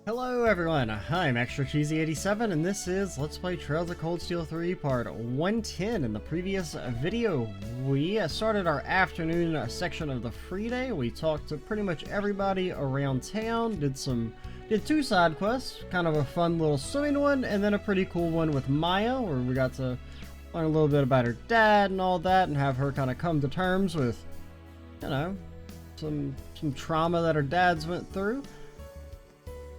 Hello everyone, I'm Extra Cheesy 87 and this is Let's Play Trails of Cold Steel 3 part 110. In the previous video, we started our afternoon section of the free day. We talked to pretty much everybody around town, did two side quests, kind of a fun little swimming one, and then a pretty cool one with Maya, where we got to learn a little bit about her dad and all that, and have her kind of come to terms with, you know, some trauma that her dad's went through.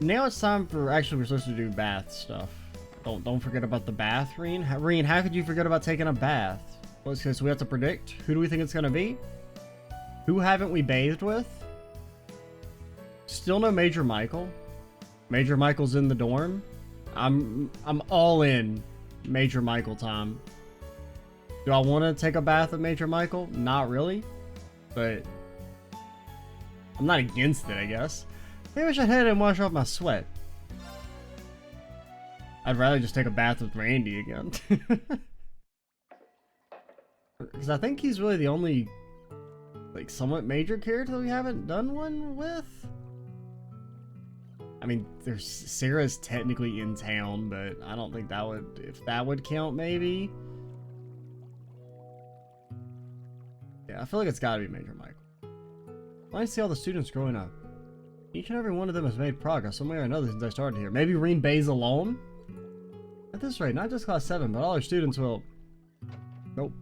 Now it's time for, actually we're supposed to do bath stuff. Don't forget about the bath, Rean. Rean, how could you forget about taking a bath? Well, okay, so we have to predict. Who do we think it's gonna be? Who haven't we bathed with? Still no Major Michael. Major Michael's in the dorm. I'm all in Major Michael time. Do I want to take a bath with Major Michael? Not really, but I'm not against it, I guess. Maybe I should head and wash off my sweat. I'd rather just take a bath with Randy again. Because I think he's really the only, like, somewhat major character that we haven't done one with. I mean, Sara's technically in town, but I don't think that would, if that would count, maybe. Yeah, I feel like it's gotta be Major Michael. I see all the students growing up. Each and every one of them has made progress some way or another since I started here. Maybe Rean Bay's alone? At this rate, not just class 7, but all our students will... Nope.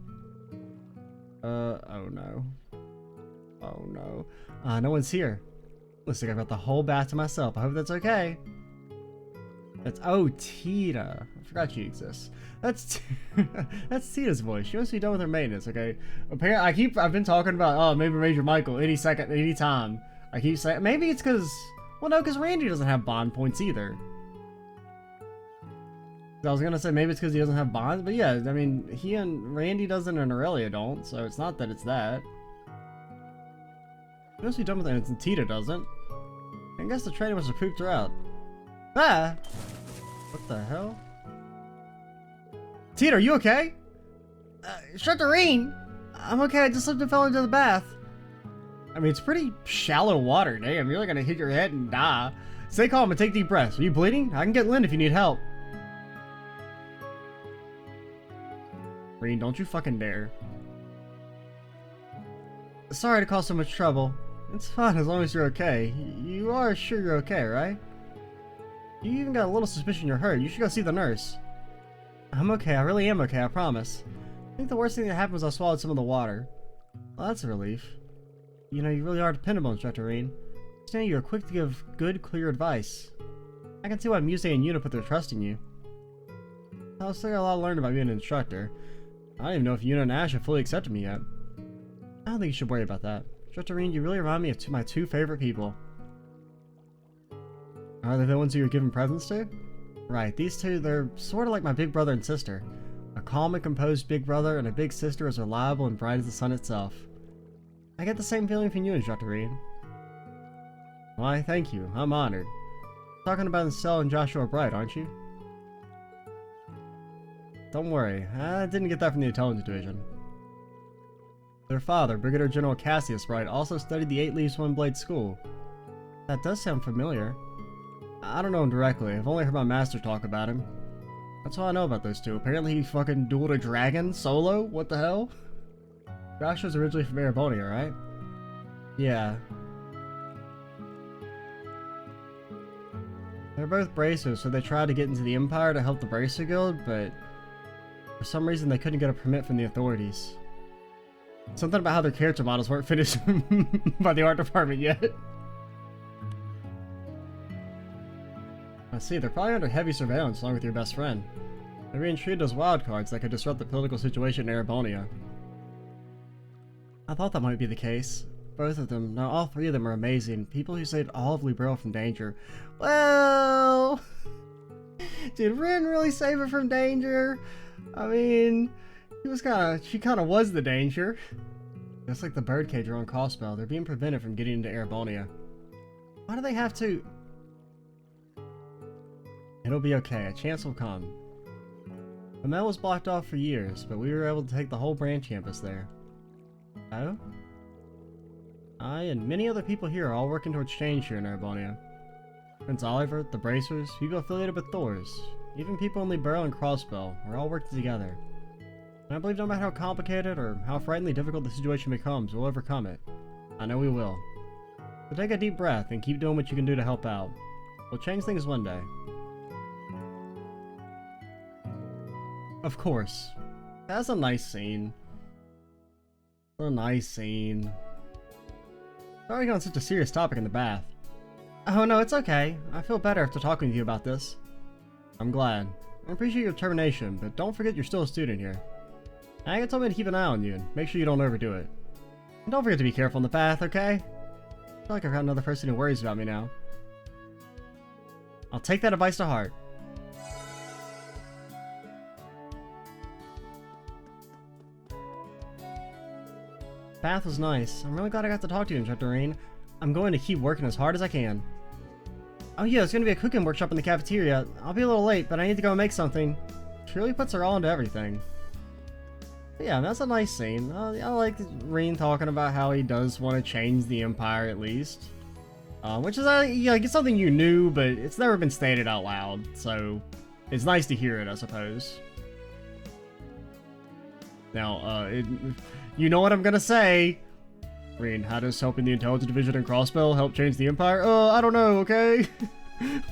Oh no. Oh no. No one's here. Looks like I've got the whole bath to myself. I hope that's okay. That's... Oh, Tita. I forgot she exists. That's... That's Tita's voice. She must be done with her maintenance, okay? Apparently, I've been talking about, oh, maybe Major Michael any second, any time. I keep saying, maybe it's because, well, no, because Randy doesn't have bond points either. I was gonna say maybe it's because he doesn't have bonds, but yeah, I mean, he and Randy doesn't and Aurelia don't, so it's not that it's that. He must be done with it, and Tita doesn't. I guess the trainer must have pooped her out. Ah! What the hell? Tita, are you okay? Shut the rain! I'm okay, I just slipped and fell into the bath. I mean, it's pretty shallow water. Damn, you're like gonna hit your head and die. Stay calm and take deep breaths. Are you bleeding? I can get Lynn if you need help. Rean, don't you fucking dare. Sorry to cause so much trouble. It's fine as long as you're okay. You are sure you're okay, right? You even got a little suspicion you're hurt. You should go see the nurse. I'm okay. I really am okay. I promise. I think the worst thing that happened was I swallowed some of the water. Well, that's a relief. You know, you really are dependable, Instructor Rean. I understand you're quick to give good, clear advice. I can see why Muse and Una put their trust in you. I still got a lot to learn about being an instructor. I don't even know if Una and Ash have fully accepted me yet. I don't think you should worry about that. Instructor Rean, you really remind me of my two favorite people. Are they the ones who you're giving presents to? Right, these two, they're sort of like my big brother and sister. A calm and composed big brother and a big sister as reliable and bright as the sun itself. I get the same feeling from you, Instructor Rean. Why, thank you. I'm honored. Talking about Estelle and Joshua Bright, aren't you? Don't worry, I didn't get that from the Intelligence Division. Their father, Brigadier General Cassius Bright, also studied the 8 Leaves One Blade School. That does sound familiar. I don't know him directly. I've only heard my master talk about him. That's all I know about those two. Apparently he fucking dueled a dragon solo? What the hell? Josh was originally from Erebonia, right? Yeah. They're both bracers, so they tried to get into the Empire to help the Bracer Guild, but for some reason they couldn't get a permit from the authorities. Something about how their character models weren't finished by the art department yet. I see, they're probably under heavy surveillance along with your best friend. They're being treated as wild cards that could disrupt the political situation in Erebonia. I thought that might be the case. Both of them, no, all 3 of them are amazing. People who saved all of Librel from danger. Well... Did Rin really save her from danger? I mean... She kinda was the danger. Just like the birdcage are on Crossbell, they're being prevented from getting into Erebonia. Why do they have to... It'll be okay, a chance will come. The Mel was blocked off for years, but we were able to take the whole branch campus there. Oh? I and many other people here are all working towards change here in Erebonia. Prince Oliver, the Bracers, people affiliated with Thor's, even people only barrel and crossbow, we're all working together. And I believe no matter how complicated or how frighteningly difficult the situation becomes, we'll overcome it. I know we will. So take a deep breath and keep doing what you can do to help out. We'll change things one day. Of course. That's a nice scene. A nice scene. Sorry on such a serious topic in the bath. Oh no, it's okay. I feel better after talking with you about this. I'm glad. I appreciate your determination, but don't forget you're still a student here. Aga told me to keep an eye on you and make sure you don't overdo it. And don't forget to be careful in the bath, okay? I feel like I've got another person who worries about me now. I'll take that advice to heart. Bath was nice. I'm really glad I got to talk to you, Instructor Rean. I'm going to keep working as hard as I can. Oh yeah, there's going to be a cooking workshop in the cafeteria. I'll be a little late, but I need to go and make something. She really puts her all into everything. But yeah, that's a nice scene. I like Rean talking about how he does want to change the Empire at least. Which is, it's something you knew, but it's never been stated out loud. So, it's nice to hear it, I suppose. Now, you know what I'm gonna say. Rean, how does helping the Intelligence Division and Crossbow help change the Empire? I don't know, okay?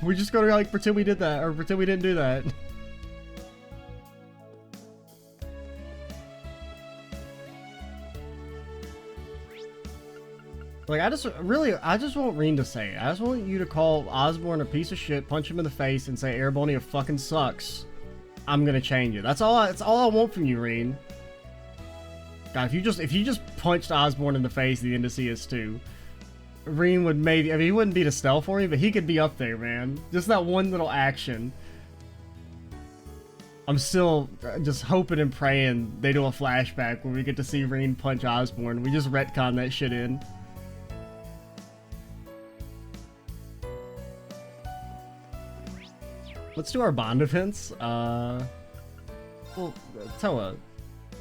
We're just gonna, like, pretend we did that, or pretend we didn't do that. Like, I just want Rean to say it. I just want you to call Osborn a piece of shit, punch him in the face, and say Airbonia fucking sucks. I'm gonna change it. That's all I want from you, Rean. God, if you just punched Osborn in the face at the end of CS2, Rean would maybe, I mean, he wouldn't beat Estelle for me, but he could be up there, man. Just that one little action. I'm still just hoping and praying they do a flashback where we get to see Rean punch Osborn. We just retcon that shit in. Let's do our bond defense. Well, Toa,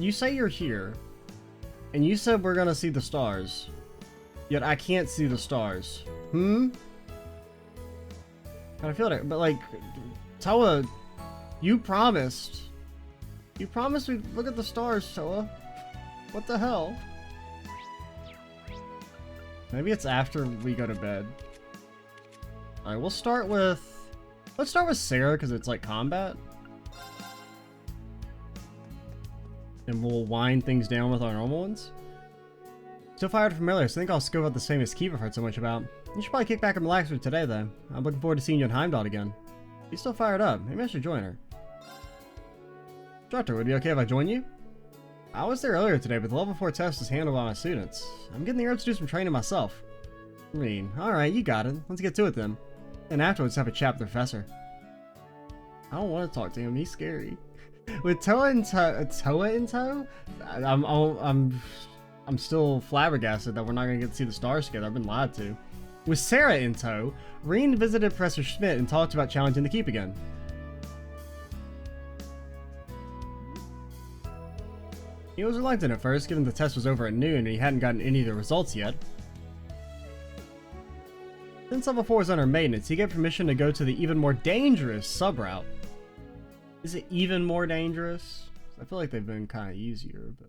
you say you're here, and you said we're gonna see the stars, yet I can't see the stars. I feel like, but like, Toa, you promised we'd look at the stars, Toa. What the hell? Maybe it's after we go to bed. Alright, let's start with Sara, because it's like combat. And we'll wind things down with our normal ones. Still fired from earlier, so I think I'll scope out the same as Keep I've heard so much about. You should probably kick back and relax for today, though. I'm looking forward to seeing you in Heimdall again. He's still fired up. Maybe I should join her. Instructor, would it be okay if I join you? I was there earlier today, but the level 4 test is handled by my students. I'm getting the urge to do some training myself. Rean, alright, you got it. Let's get to it then. And afterwards have a chat with the professor. I don't want to talk to him, he's scary. With Toa in tow, I'm still flabbergasted that we're not going to get to see the stars together. I've been lied to. With Sara in tow, Rean visited Professor Schmidt and talked about challenging the Keep again. He was reluctant at first, given the test was over at noon and he hadn't gotten any of the results yet. Since level 4 is under maintenance, he gave permission to go to the even more dangerous sub-route. Is it even more dangerous? I feel like they've been kind of easier, but...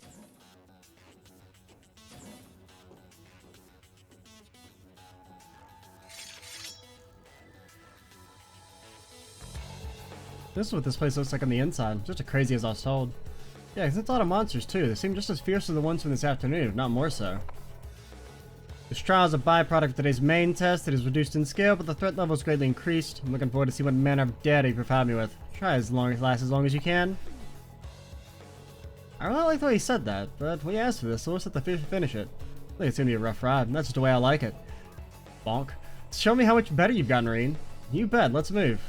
This is what this place looks like on the inside, just as crazy as I was told. Yeah, because it's a lot of monsters too. They seem just as fierce as the ones from this afternoon, if not more so. This trial is a byproduct of today's main test. It is reduced in scale, but the threat level is greatly increased. I'm looking forward to see what manner of death you provide me with. Try last as long as you can. I really like the way he said that, but we asked for this, so let's let the fish finish it. I think it's gonna be a rough ride, and that's just the way I like it. Bonk. Show me how much better you've gotten, Rean. You bet, let's move.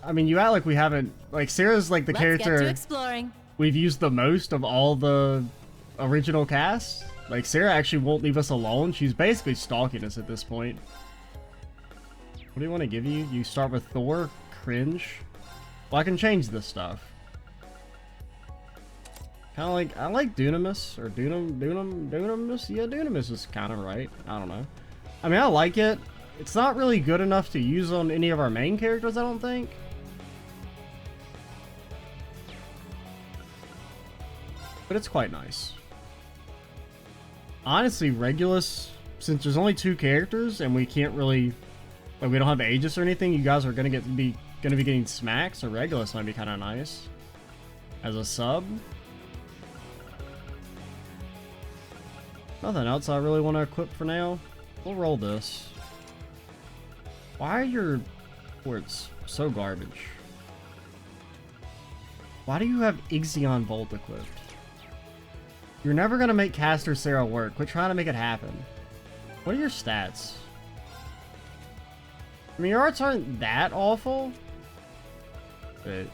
I mean, you act like we haven't... Like, Sara's like the character get to exploring. We've used the most of all the original cast. Like, Sara actually won't leave us alone. She's basically stalking us at this point. What do you want to give you? You start with Thor? Cringe? Well, I can change this stuff. Kind of like, I like Dunamis, or Dunamis? Yeah, Dunamis is kind of right. I don't know. I mean, I like it. It's not really good enough to use on any of our main characters, I don't think. But it's quite nice. Honestly, Regulus, since there's only 2 characters and we can't really, like, we don't have Aegis or anything, you guys are gonna be getting smacks, so Regulus might be kind of nice as a sub. Nothing else I really want to equip for now. We'll roll this. Why are your ports so garbage? Why do you have Ixion Volt equipped? You're never gonna make Caster Sara work. Quit trying to make it happen. What are your stats? I mean, your arts aren't that awful, but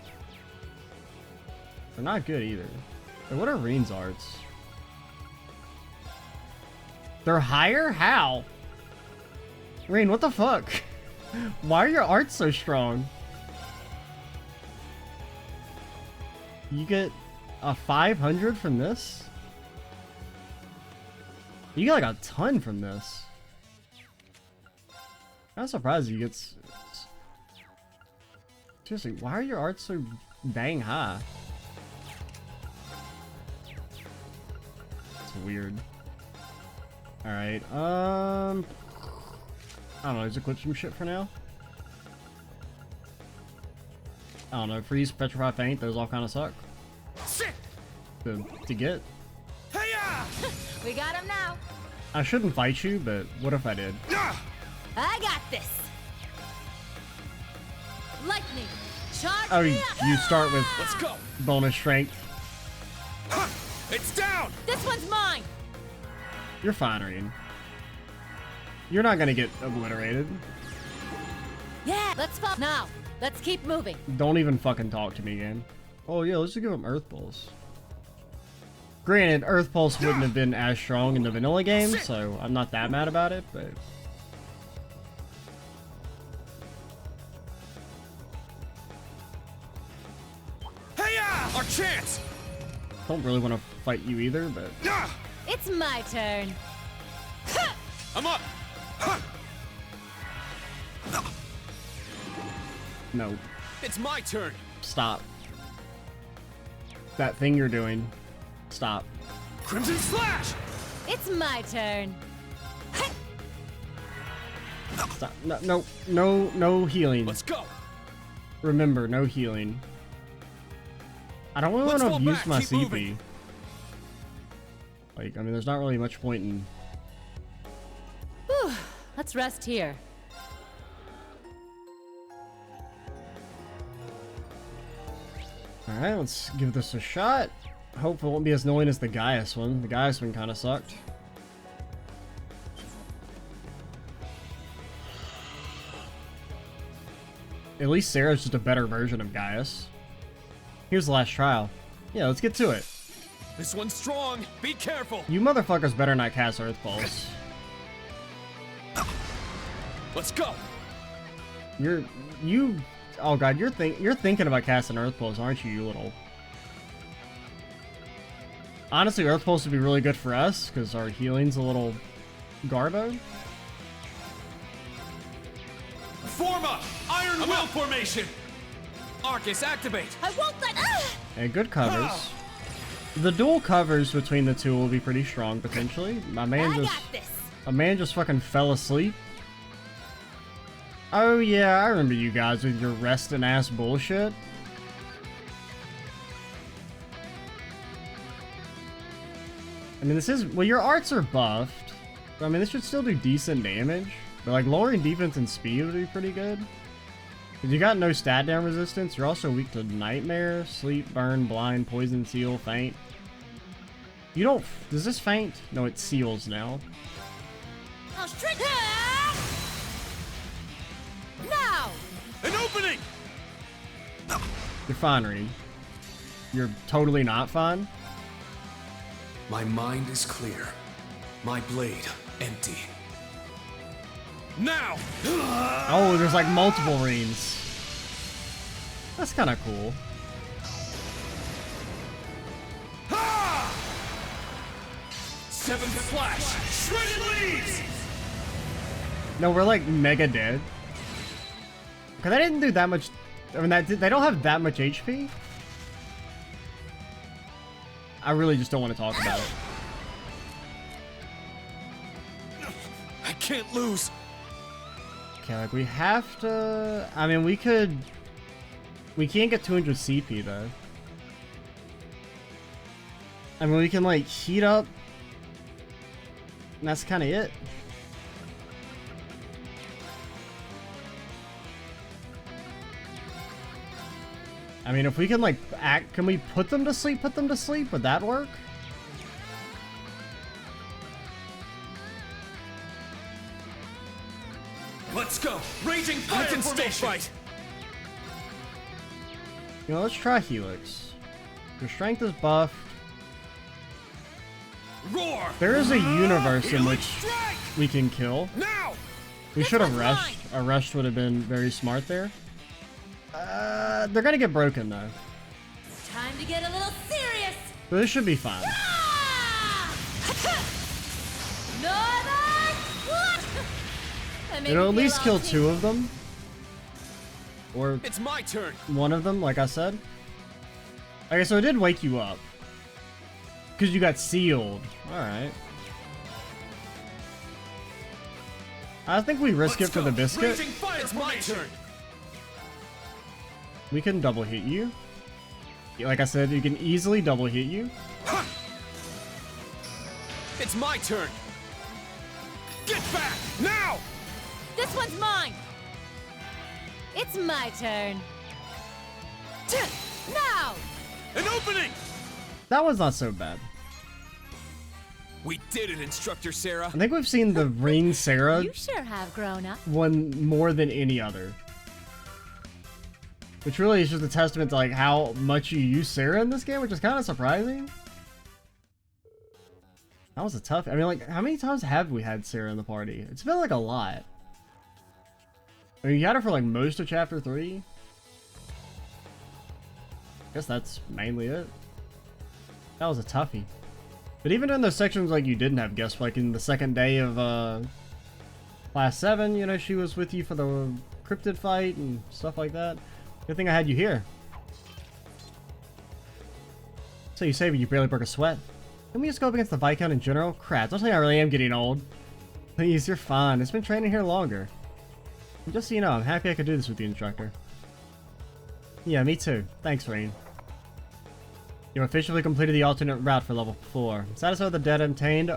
they're not good either. Wait, what are Rean's arts? They're higher? How? Rean, what the fuck? Why are your arts so strong? You get a 500 from this? You get like a ton from this. I'm surprised you get... Seriously, why are your arts so dang high? It's weird. Alright, I don't know, let's equip some shit for now. I don't know, freeze, petrify, faint, those all kind of suck. To get. We got him now. I shouldn't fight you, but what if I did? I got this. Lightning, charge. Oh, you start with Let's go. bonus strength. It's down. This one's mine. You're fine, Rean. You're not gonna get obliterated. Yeah, let's fall now. Let's keep moving. Don't even fucking talk to me again. Oh yeah, let's just give him Earth Pulse. Granted, Earth Pulse wouldn't have been as strong in the vanilla game, so I'm not that mad about it, but... Hey-ya! Our chance! Don't really want to fight you either, but... It's my turn. I'm up! No. It's my turn! Stop. That thing you're doing. Stop. Crimson Slash! It's my turn. Stop. No healing. Let's go! Remember, no healing. I don't really want Let's to fall abuse back, my keep CP. moving. Like, I mean, there's not really much point in... Whew, let's rest here. Alright, let's give this a shot. Hope it won't be as annoying as the Gaius one. The Gaius one kind of sucked. At least Sara's just a better version of Gaius. Here's the last trial. Yeah, let's get to it. This one's strong. Be careful. You motherfuckers better not cast Earth Pulse. Let's go. Oh god, you're thinking about casting Earth Pulse, aren't you, you little? Honestly, Earth Pulse would be really good for us, because our healing's a little garbo. Form up. Iron Will formation. Arcus, activate. I won't let. And good covers. The dual covers between the two will be pretty strong, potentially. My man just fucking fell asleep. Oh yeah, I remember you guys with your resting ass bullshit. I mean, this is... Well, your arts are buffed. I mean, this should still do decent damage. But, like, lowering defense and speed would be pretty good. Because you got no stat down resistance. You're also weak to Nightmare, Sleep, Burn, Blind, Poison, Seal, Faint. You don't... Does this faint? No, it seals now. I'll strike. Now! An opening! You're fine, Rean. You're totally not fine. My mind is clear. My blade empty. Now! Oh, there's like multiple Reans. That's kind of cool. Seventh Flash! Shredded leaves! No, we're like mega dead. Because I didn't do that much. I mean, they don't have that much HP. I really just don't want to talk about it. I can't lose. Okay, like we have to. I mean, we could. We can't get 200 CP though. I mean, we can like heat up. And that's kind of it. I mean, if we can like can we put them to sleep? Put them to sleep? Would that work? Let's go. Raging fire formation. Fight. You know, let's try Helix. Your strength is buffed. Roar. There is a universe in which Strike. we can kill. Now. We should have rushed. A rush would have been very smart there. They're gonna get broken though. Time to get a little serious. So this should be fine. It'll at least kill 2 of them. Or It's my turn. 1 of them, like I said. Okay, so it did wake you up. Because you got sealed. Alright. I think we risk it for the biscuit. Raging fire. It's my turn. We can double hit you. Like I said, you can easily double hit you. It's my turn. Get back now. This one's mine. It's my turn. Now. An opening. That was not so bad. We did it, Instructor Sara. I think we've seen the Rean Sara You sure have grown up. one more than any other. Which really is just a testament to like how much you use Sara in this game, which is kind of surprising. That was a tough. I mean, like, how many times have we had Sara in the party? It's been like a lot. I mean, you had her for like most of Chapter 3. I guess that's mainly it. That was a toughie. But even in those sections like you didn't have guests, like in the second day of Class 7, you know, she was with you for the cryptid fight and stuff like that. Good thing I had you here. So you say, but you barely broke a sweat. Can we just go up against the Viscount in general? Crap, don't think I really am getting old. Please, you're fine. It's been training here longer. And just so you know, I'm happy I could do this with you, Instructor. Yeah, me too. Thanks, Rean. You officially completed the alternate route for level 4. Satisfied with the data obtained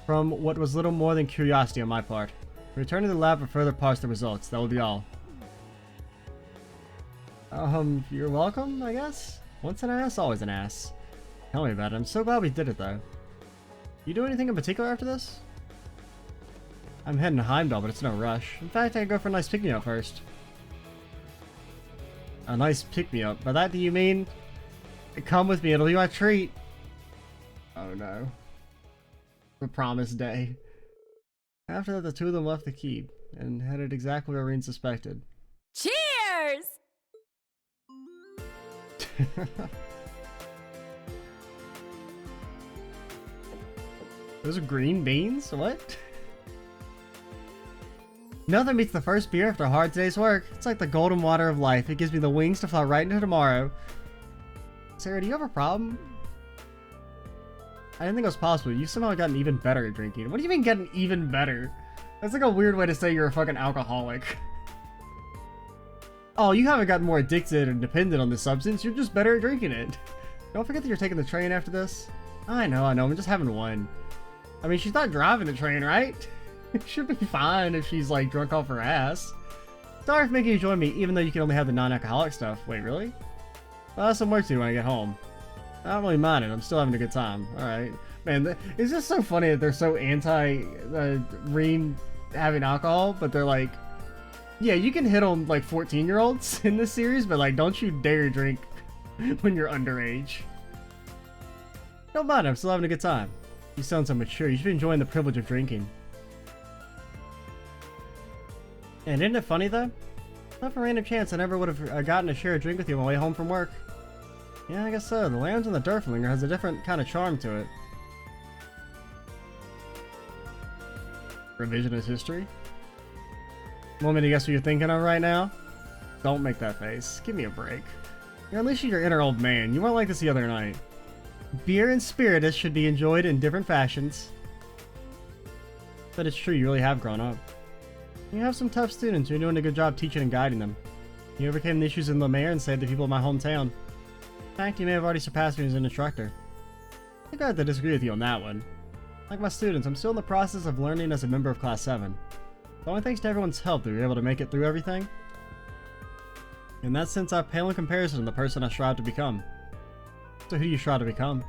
from what was little more than curiosity on my part. Return to the lab for further parse the results. That will be all. You're welcome, I guess? Once an ass, always an ass. Tell me about it. I'm so glad we did it, though. You do anything in particular after this? I'm heading to Heimdall, but it's no rush. In fact, I could go for a nice pick-me-up first. A nice pick-me-up? By that, do you mean... Come with me, it'll be my treat. Oh no. The promised day. After that, the 2 of them left the keep, and headed exactly where Rean suspected. Cheers! Those are green beans? What? Nothing beats the first beer after a hard day's work. It's like the golden water of life. It gives me the wings to fly right into tomorrow. Sara, do you have a problem? I didn't think it was possible. You've somehow gotten even better at drinking. What do you mean getting even better? That's like a weird way to say you're a fucking alcoholic. Oh, you haven't gotten more addicted and dependent on the substance. You're just better at drinking it. Don't forget that you're taking the train after this. I know. I'm just having one. I mean, she's not driving the train, right? It should be fine if she's like drunk off her ass. Sorry for making you join me, even though you can only have the non-alcoholic stuff. Wait, really? Well, that's some work to do when I get home. I don't really mind it. I'm still having a good time. Alright. Man, it's just so funny that they're so anti Rean having alcohol, but they're like, yeah, you can hit on like 14-year-olds in this series, but like, don't you dare drink when you're underage. Don't mind, I'm still having a good time. You sound so mature. You should be enjoying the privilege of drinking. And isn't it funny though? Not for a random chance, I never would have gotten to share a drink with you on my way home from work. Yeah, I guess so. The Lambs and the Durflinger has a different kind of charm to it. Revisionist history? Want me to guess what you're thinking of right now? Don't make that face. Give me a break. You're unleashing your inner old man. You weren't like this the other night. Beer and spiritus should be enjoyed in different fashions. But it's true, you really have grown up. You have some tough students. You're doing a good job teaching and guiding them. You overcame the issues in Lemaire and saved the people of my hometown. In fact, you may have already surpassed me as an instructor. I think I have to disagree with you on that one. Like my students, I'm still in the process of learning as a member of Class 7. It's only thanks to everyone's help that we were able to make it through everything. In that sense, I pale in comparison to the person I strive to become. So who do you strive to become?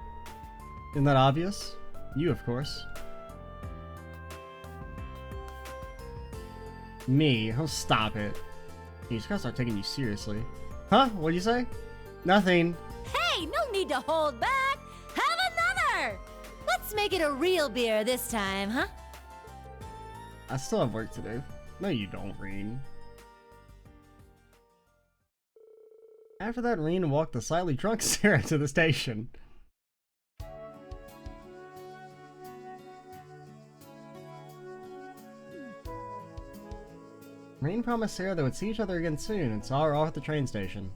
Isn't that obvious? You, of course. Me? Oh, stop it. You just gotta start taking you seriously. Huh? What'd you say? Nothing. Hey, no need to hold back. Have another. Let's make it a real beer this time, huh? I still have work to do. No, you don't, Rean. After that, Rean walked the slightly drunk Sara to the station. Rean promised Sara they would see each other again soon and saw her off at the train station.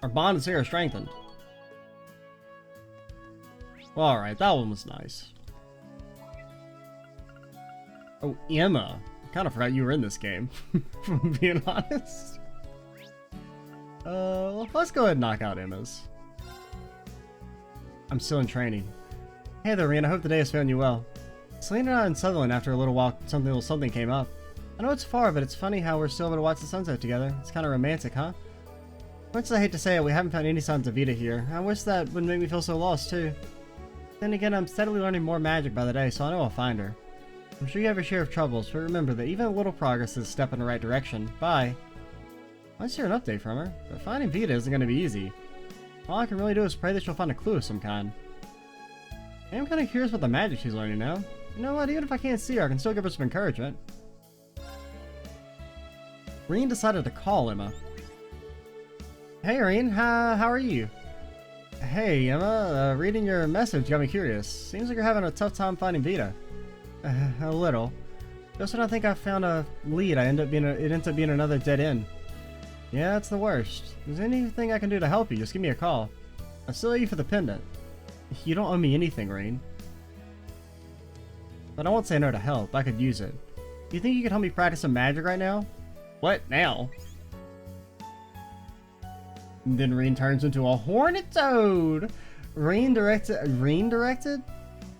Our bond with Sara strengthened. Well, alright, that one was nice. Oh, Emma. I kind of forgot you were in this game, if I'm being honest. Let's go ahead and knock out Emma's. I'm still in training. Hey there, Rean. I hope the day has found you well. Selena and I in Sutherland after a little while something came up. I know it's far, but it's funny how we're still able to watch the sunset together. It's kind of romantic, huh? Much as I hate to say it, we haven't found any signs of Vita here. I wish that wouldn't make me feel so lost, too. Then again, I'm steadily learning more magic by the day, so I know I'll find her. I'm sure you have your share of troubles, but remember that even a little progress is a step in the right direction. Bye. Let's hear an update from her, but finding Vita isn't going to be easy. All I can really do is pray that she'll find a clue of some kind. I am kind of curious about the magic she's learning now. You know what, even if I can't see her, I can still give her some encouragement. Rean decided to call Emma. Hey Rean, how are you? Hey Emma, reading your message got me curious. Seems like you're having a tough time finding Vita. A little. Just when I think I found a lead, it ends up being another dead end. Yeah, it's the worst. If there's anything I can do to help you, just give me a call. I still owe you for the pendant. You don't owe me anything, Rean. But I won't say no to help. I could use it. You think you could help me practice some magic right now? What now? And then Rean turns into a hornet toad.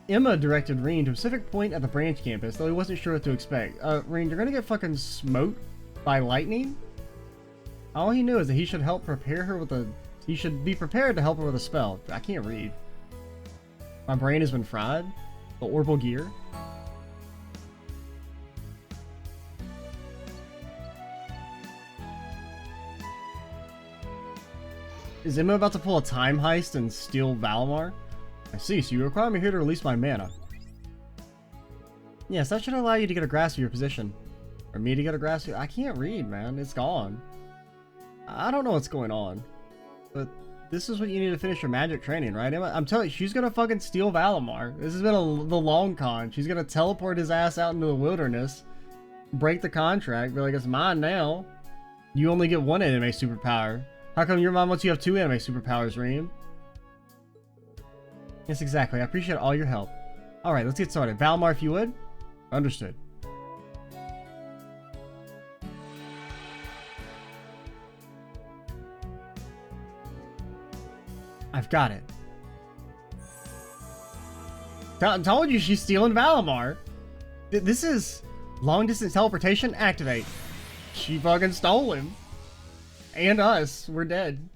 Emma directed Rean to a specific point at the branch campus, though he wasn't sure what to expect. Rean, you're gonna get fucking smoked by lightning? All he knew is that he should he should be prepared to help her with a spell. I can't read. My brain has been fried. The orbital gear. Is Emma about to pull a time heist and steal Valimar? I see, so you require me here to release my mana. Yes, that should allow you to get a grasp of your position. Or me to get a grasp of... I can't read, man. It's gone. I don't know what's going on. But this is what you need to finish your magic training, right, Emma? I'm telling you, she's gonna fucking steal Valimar. This has been the long con. She's gonna teleport his ass out into the wilderness, break the contract, be like, it's mine now. You only get one anime superpower. How come your mom lets you have 2 anime superpowers, Rean? Yes, exactly. I appreciate all your help. Alright, let's get started. Valimar, if you would. Understood. I've got it. Told you she's stealing Valimar. This is long distance teleportation. Activate. She fucking stole him. And us. We're dead.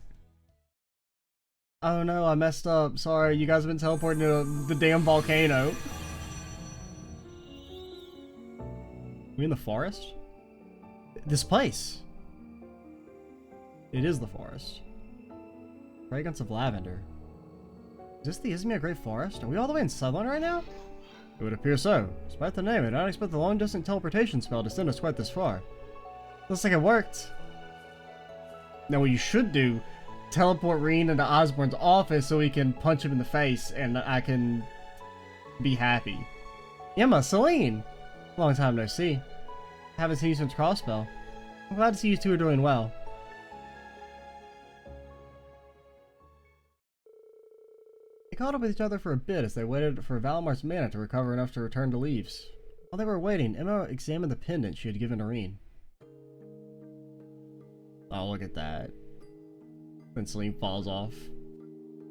Oh no, I messed up. Sorry, you guys have been teleporting to the damn volcano. We in the forest? This place. It is the forest. Fragrance of lavender. Is this the Izmir Great Forest? Are we all the way in Sutherland right now? It would appear so. Despite the name, I don't expect the long-distance teleportation spell to send us quite this far. Looks like it worked. Now what you should do, teleport Rean into Osborne's office so he can punch him in the face, and I can be happy. Emma, Celine! Long time no see. Haven't seen you since Crossbell. I'm glad to see you two are doing well. They caught up with each other for a bit as they waited for Valmar's mana to recover enough to return to Leaves. While they were waiting, Emma examined the pendant she had given to Rean. Oh, look at that. Then Celine falls off.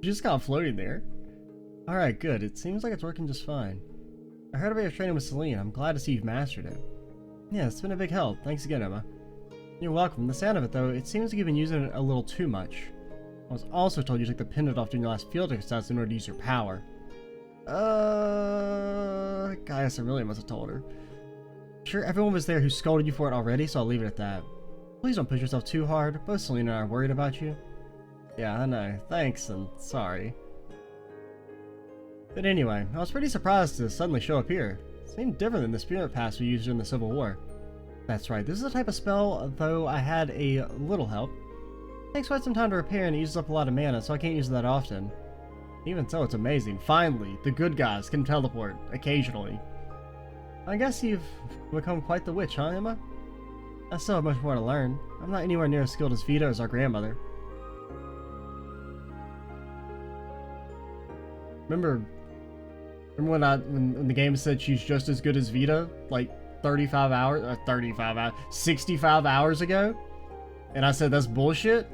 She's just kind of floating there. Alright, good. It seems like it's working just fine. I heard about your training with Celine. I'm glad to see you've mastered it. Yeah, it's been a big help. Thanks again, Emma. You're welcome. The sound of it, though, it seems like you've been using it a little too much. I was also told you took the pendant off during your last field exercise in order to use your power. Gaius really must have told her. Sure, everyone was there who scolded you for it already, so I'll leave it at that. Please don't push yourself too hard. Both Celine and I are worried about you. Yeah, I know. Thanks, and sorry. But anyway, I was pretty surprised to suddenly show up here. It seemed different than the spirit pass we used during the Civil War. That's right, this is a type of spell, though I had a little help. It takes quite some time to repair and it uses up a lot of mana, so I can't use it that often. Even so, it's amazing. Finally, the good guys can teleport, occasionally. I guess you've become quite the witch, huh, Emma? I still have much more to learn. I'm not anywhere near as skilled as Vita as our grandmother. Remember when the game said she's just as good as Vita, like 65 hours ago? And I said that's bullshit?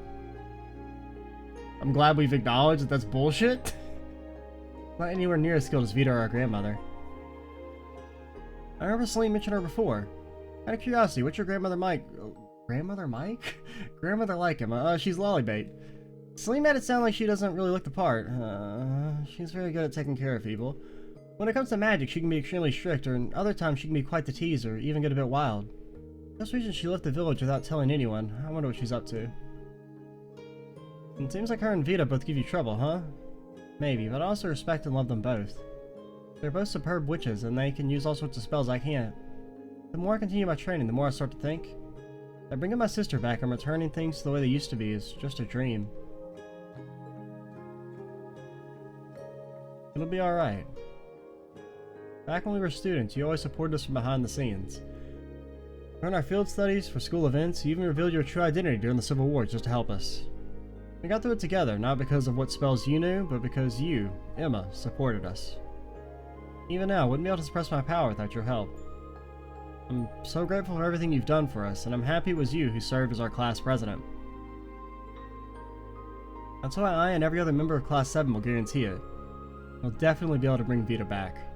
I'm glad we've acknowledged that that's bullshit. Not anywhere near as skilled as Vita or our grandmother. I remember Celine mentioned her before. Out of curiosity, what's your grandmother Mike? Grandmother Mike? Grandmother like him. She's Lollybait. Celine made it sound like she doesn't really look the part. She's very good at taking care of people. When it comes to magic, she can be extremely strict, or other times she can be quite the teaser, even get a bit wild. For this reason, she left the village without telling anyone. I wonder what she's up to. It seems like her and Vita both give you trouble, huh? Maybe, but I also respect and love them both. They're both superb witches, and they can use all sorts of spells I can't. The more I continue my training, the more I start to think that bringing my sister back and returning things to the way they used to be is just a dream. It'll be alright. Back when we were students, you always supported us from behind the scenes. During our field studies, for school events, you even revealed your true identity during the Civil War just to help us. We got through it together, not because of what spells you knew, but because you, Emma, supported us. Even now, I wouldn't be able to express my power without your help. I'm so grateful for everything you've done for us, and I'm happy it was you who served as our class president. That's why I and every other member of Class 7 will guarantee it. We'll definitely be able to bring Vita back.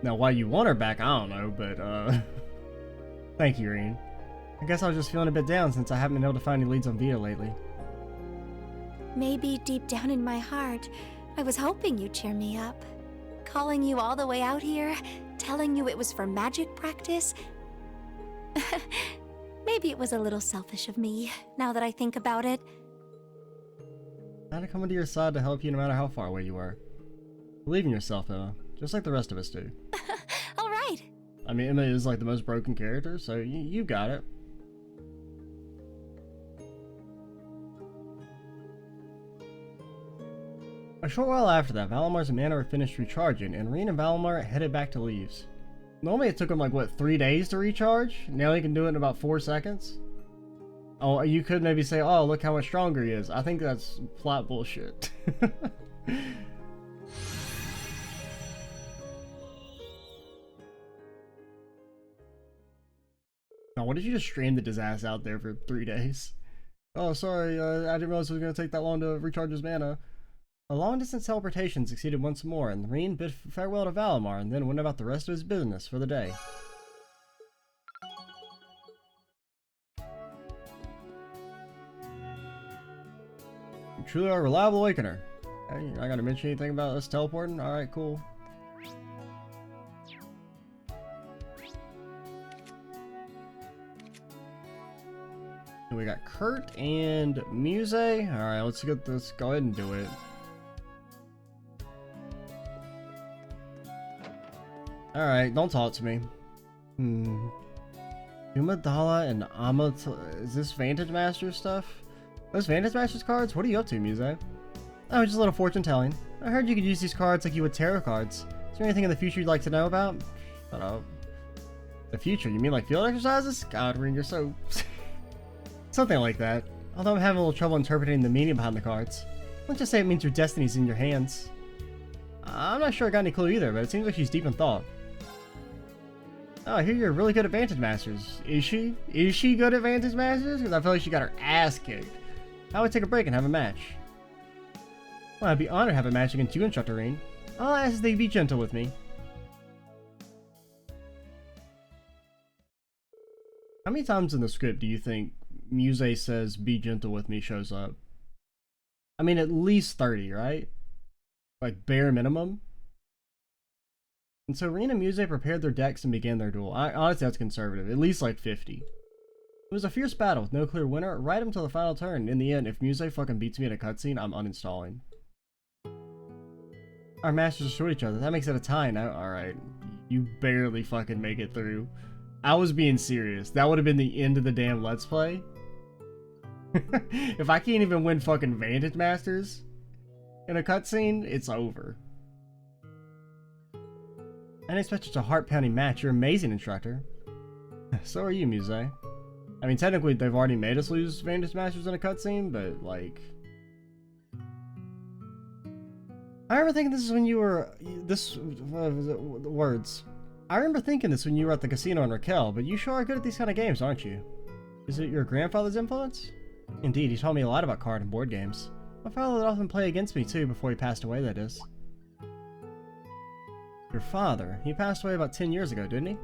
Now, why you want her back, I don't know, but, thank you, Rean. I guess I was just feeling a bit down since I haven't been able to find any leads on Vita lately. Maybe deep down in my heart, I was hoping you'd cheer me up. Calling you all the way out here, telling you it was for magic practice. Maybe it was a little selfish of me, now that I think about it. I had to come into your side to help you no matter how far away you were. Believe in yourself, Emma, just like the rest of us do. Alright. I mean, Emma is like the most broken character, so you got it. A short while after that, Valamar's mana were finished recharging, and Rean and Valamar headed back to Leaves. Normally it took him like, what, 3 days to recharge? Now he can do it in about 4 seconds? Oh, you could maybe say, oh, look how much stronger he is. I think that's flat bullshit. Now, what if you just stranded his ass out there for 3 days? Oh, sorry, I didn't realize it was going to take that long to recharge his mana. A long-distance teleportation succeeded once more, and Rean bid farewell to Valamar and then went about the rest of his business for the day. You truly are a reliable awakener. Hey, you're not going to mention anything about us teleporting? Alright, cool. We got Kurt and Muse. Alright, let's go ahead and do it. Alright, don't talk to me. Umadala and Amat. Is this Vantage Masters stuff? Those Vantage Masters cards? What are you up to, Muse? Oh, just a little fortune telling. I heard you could use these cards like you would tarot cards. Is there anything in the future you'd like to know about? Shut up. The future? You mean like field exercises? God, Rean, you're so... Something like that. Although I'm having a little trouble interpreting the meaning behind the cards. Let's just say it means your destiny's in your hands. I'm not sure I got any clue either, but it seems like she's deep in thought. Oh, I hear you're really good at Vantage Masters. Is she? Is she good at Vantage Masters? Because I feel like she got her ass kicked. I would take a break and have a match. Well, I'd be honored to have a match against you, Instructor Rean. I'll ask that you be gentle with me. How many times in the script do you think Muse says, be gentle with me, shows up? I mean, at least 30, right? Like, bare minimum. And so Rean and Muse prepared their decks and began their duel. Honestly, that's conservative. At least like 50. It was a fierce battle with no clear winner, right up until the final turn. In the end, if Muse fucking beats me in a cutscene, I'm uninstalling. Our masters destroyed each other. That makes it a tie now. Alright. You barely fucking make it through. I was being serious. That would have been the end of the damn Let's Play. If I can't even win fucking Vantage Masters in a cutscene, it's over. I didn't expect such a heart-pounding match. You're amazing, Instructor. So are you, Muse. I mean, technically, they've already made us lose Vantage Masters in a cutscene, but, like... I remember thinking this is when you were... words. I remember thinking this when you were at the casino in Raquel, but you sure are good at these kind of games, aren't you? Is it your grandfather's influence? Indeed, he taught me a lot about card and board games. My father would often play against me, too, before he passed away, that is. Your father? He passed away about 10 years ago, didn't he?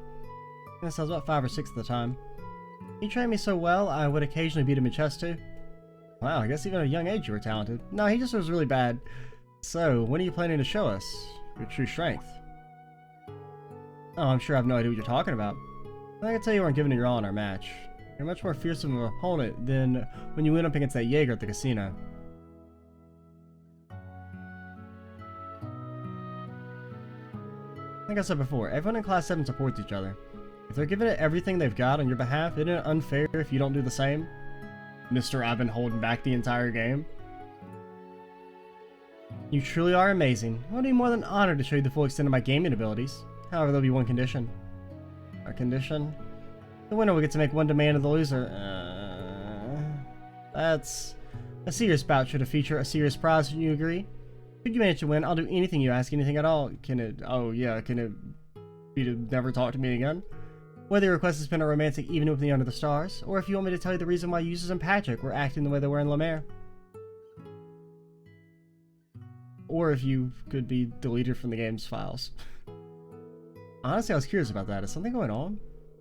Yes, I was about 5 or 6 at the time. He trained me so well, I would occasionally beat him in chess, too. Wow, I guess even at a young age you were talented. No, he just was really bad. So, when are you planning to show us your true strength? Oh, I'm sure I have no idea what you're talking about. I can tell you weren't giving it your all in our match. You're much more fearsome of an opponent than when you went up against that Jaeger at the casino. Like I said before, everyone in Class 7 supports each other. If they're giving it everything they've got on your behalf, isn't it unfair if you don't do the same? Mr. I've been holding back the entire game. You truly are amazing. I would be more than honored to show you the full extent of my gaming abilities. However, there'll be one condition. A condition? The winner will get to make one demand of the loser. That's... A serious bout should feature a serious prize, should you agree? Should you manage to win, I'll do anything you ask, anything at all. Can it... Oh, yeah, can it be to never talk to me again? Whether your request has been a romantic evening with me under the stars, or if you want me to tell you the reason why Eustace and Patrick were acting the way they were in La Mer. Or if you could be deleted from the game's files. Honestly, I was curious about that. Is something going on?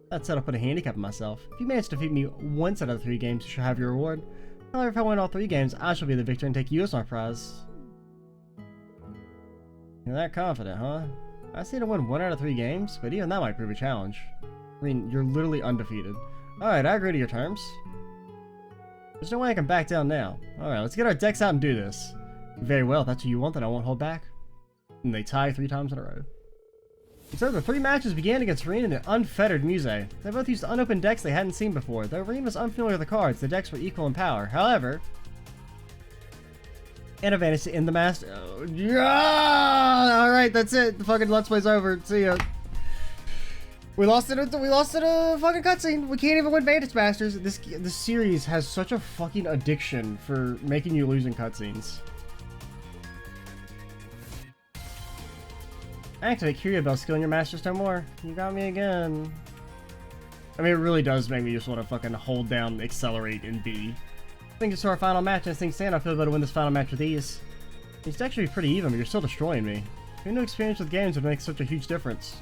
That said, I'll put a handicap on myself. If you manage to defeat me once out of the 3 games, you shall have your reward. However, if I win all 3 games, I shall be the victor and take you as my prize. You're that confident, huh? I see to win 1 out of 3 games, but even that might prove a challenge. I mean, you're literally undefeated. Alright, I agree to your terms. There's no way I can back down now. Alright, let's get our decks out and do this. Very well, if that's what you want, then I won't hold back. And they tie 3 times in a row. So the 3 matches began against Rean and the unfettered Muse. They both used unopened decks they hadn't seen before. Though Rean was unfamiliar with the cards, the decks were equal in power. However, an advantage to end the master. Oh, yeah! Alright, that's it. The fucking Let's Play's over. See ya. We lost it a fucking cutscene. We can't even win Vantage Masters. This series has such a fucking addiction for making you lose in cutscenes. Activate Curio Bell skill in your Master Stone more. You got me again. I mean, it really does make me just want to fucking hold down, accelerate, and B. I think it's our final match, and I think Santa, I feel able to win this final match with ease. It's actually pretty even, but you're still destroying me. Your new experience with games would make such a huge difference.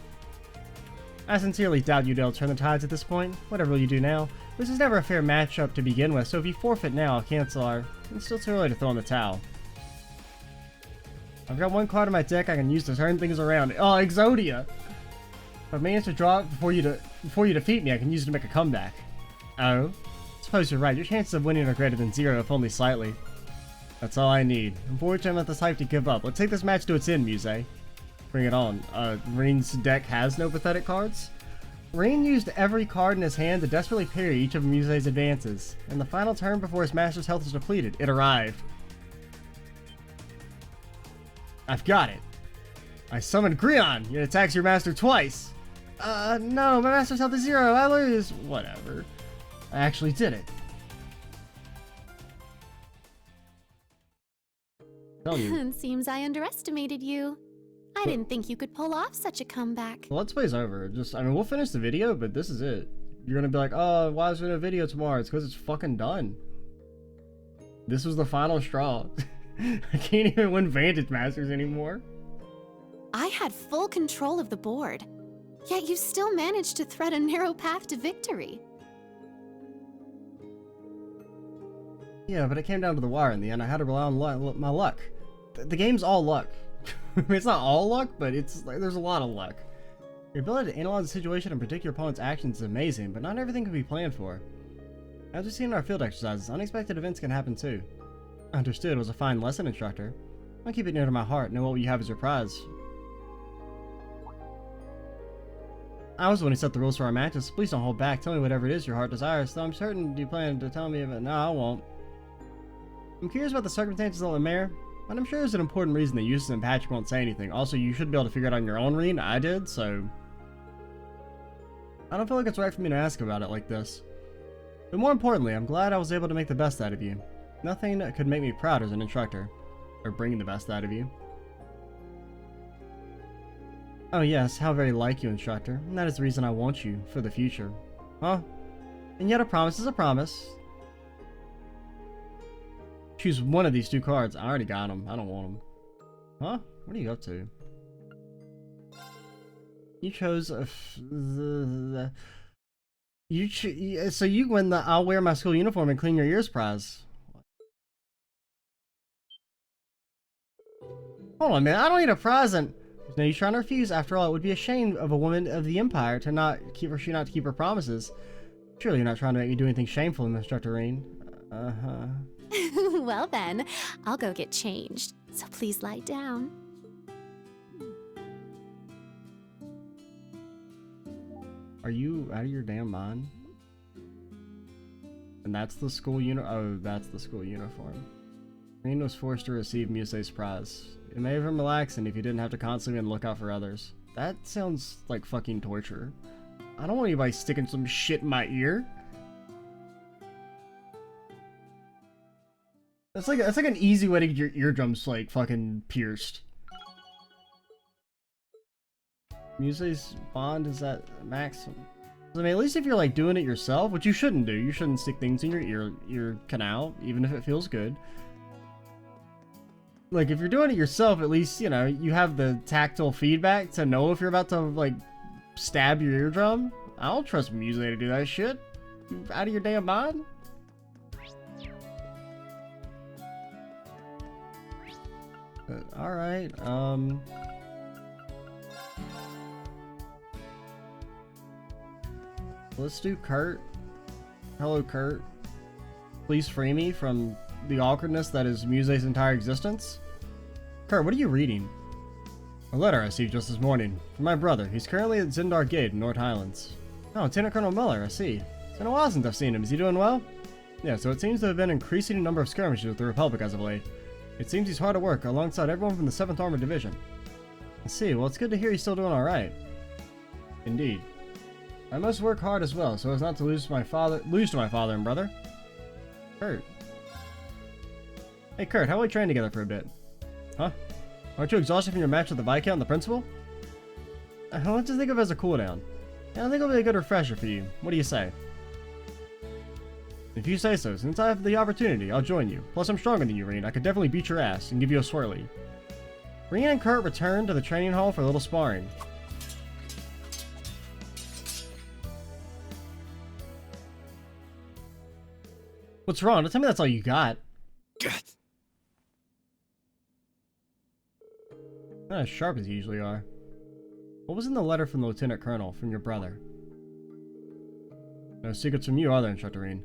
I sincerely doubt you'd be able to turn the tides at this point. Whatever you do now, this is never a fair matchup to begin with, so if you forfeit now, I'll cancel our... It's still too early to throw in the towel. I've got 1 card in my deck I can use to turn things around. Oh, Exodia! If I manage to draw it before you defeat me, I can use it to make a comeback. Oh? I suppose you're right. Your chances of winning are greater than 0, if only slightly. That's all I need. Unfortunately, I'm not the type to give up. Let's take this match to its end, Muse. Bring it on. Rean's deck has no pathetic cards. Rean used every card in his hand to desperately parry each of Muse's advances. In the final turn before his master's health was depleted, it arrived. I've got it. I summoned Rean. It attacks your master twice. No, my master's health is 0. I lose. Whatever. I actually did it. Telling you. It seems I underestimated you. I didn't think you could pull off such a comeback. The Let's Play's over. I mean, we'll finish the video, but this is it. You're gonna be like, oh, why is there no video tomorrow? It's because it's fucking done. This was the final straw. I can't even win Vantage Masters anymore. I had full control of the board, yet you still managed to thread a narrow path to victory. Yeah, but it came down to the wire in the end. I had to rely on my luck. The game's all luck. It's not all luck, but it's like there's a lot of luck. Your ability to analyze the situation and predict your opponent's actions is amazing, but not everything can be planned for. As we've seen in our field exercises, unexpected events can happen too. Understood was a fine lesson, instructor. I'll keep it near to my heart, know what you have as your prize. I was the one who set the rules for our matches. Please don't hold back. Tell me whatever it is your heart desires, though I'm certain you plan to tell me about. No, I won't. I'm curious about the circumstances of the mayor, but I'm sure there's an important reason that Eustace and Patrick won't say anything. Also, you should be able to figure it out on your own, Rean. I did, so... I don't feel like it's right for me to ask about it like this. But more importantly, I'm glad I was able to make the best out of you. Nothing could make me prouder as an instructor. Or bring the best out of you. Oh yes, how very like you, instructor. And that is the reason I want you for the future. Huh? And yet a promise is a promise. Choose one of these 2 cards. I already got them. I don't want them. Huh? What are you up to? You chose so you win the I'll wear my school uniform and clean your ears prize. Hold on, man. I don't need a prize and there's no use trying to refuse. After all, it would be a shame of a woman of the Empire to not keep her promises. Surely you're not trying to make me do anything shameful, Instructor Rean. Uh-huh. Well then, I'll go get changed, so please lie down. Are you out of your damn mind? And that's the school oh, that's the school uniform. Rean was forced to receive Musei's prize. It made him relaxing if he didn't have to constantly be on the lookout for others. That sounds like fucking torture. I don't want anybody sticking some shit in my ear. That's like an easy way to get your eardrums like fucking pierced. Musei's bond is at maximum. I mean, at least if you're like doing it yourself, which you shouldn't do. You shouldn't stick things in your ear canal, even if it feels good. Like if you're doing it yourself, at least you know you have the tactile feedback to know if you're about to like stab your eardrum. I don't trust Musei to do that shit. You out of your damn mind? Alright, let's do Kurt. Hello, Kurt. Please free me from the awkwardness that is Musei's entire existence. Kurt, what are you reading? A letter I received just this morning from my brother. He's currently at Zindar Gate in North Highlands. Oh, Lieutenant Colonel Miller, I see. It's been a while since I've seen him. Is he doing well? Yeah, so it seems to have been an increasing number of skirmishes with the Republic as of late. It seems he's hard at work alongside everyone from the 7th Armored Division. I see. Well, it's good to hear he's still doing alright. Indeed. I must work hard as well, so as not to lose to my father and brother. Kurt. Hey, Kurt, how about we train together for a bit? Huh? Aren't you exhausted from your match with the Viscount and the Principal? Let's just think of it as a cooldown. Yeah, I think it'll be a good refresher for you. What do you say? If you say so, since I have the opportunity, I'll join you. Plus, I'm stronger than you, Rean. I could definitely beat your ass and give you a swirly. Rean and Kurt returned to the training hall for a little sparring. What's wrong? Don't tell me that's all you got. Not as sharp as you usually are. What was in the letter from the Lieutenant Colonel, from your brother? No secrets from you, are there, Instructor Rean?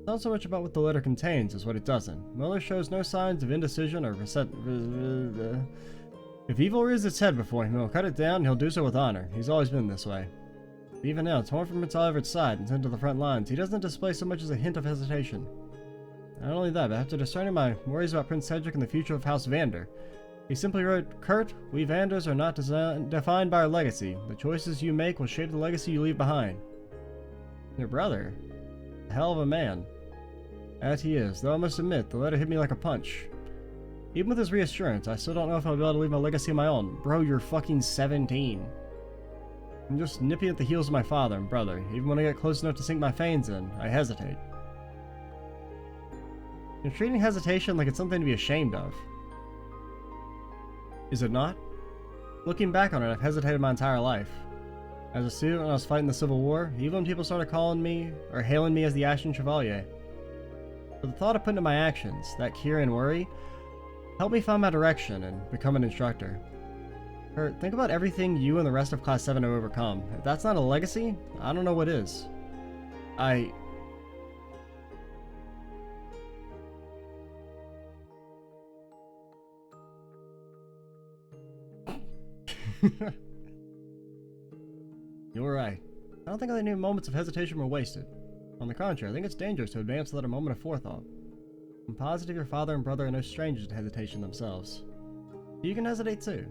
Not so much about what the letter contains as what it doesn't. Miller shows no signs of indecision or If evil rears its head before him, he'll cut it down and he'll do so with honor. He's always been this way. Even now, torn from its side and sent to the front lines, he doesn't display so much as a hint of hesitation. Not only that, but after discerning my worries about Prince Cedric and the future of House Vander, he simply wrote, Kurt, we Vanders are not defined by our legacy. The choices you make will shape the legacy you leave behind. Your brother? A hell of a man. That he is, though I must admit, the letter hit me like a punch. Even with his reassurance, I still don't know if I'll be able to leave my legacy on my own. Bro, you're fucking 17. I'm just nipping at the heels of my father and brother. Even when I get close enough to sink my fangs in, I hesitate. You're treating hesitation like it's something to be ashamed of. Is it not? Looking back on it, I've hesitated my entire life. As a student when I was fighting the Civil War, even when people started calling me, or hailing me as the Ashen Chevalier. But the thought of putting into my actions, that care and worry, helped me find my direction and become an instructor. Kurt, think about everything you and the rest of Class 7 have overcome. If that's not a legacy, I don't know what is. You're right. I don't think any moments of hesitation were wasted. On the contrary, I think it's dangerous to advance without a moment of forethought. I'm positive your father and brother are no strangers to hesitation themselves. You can hesitate too.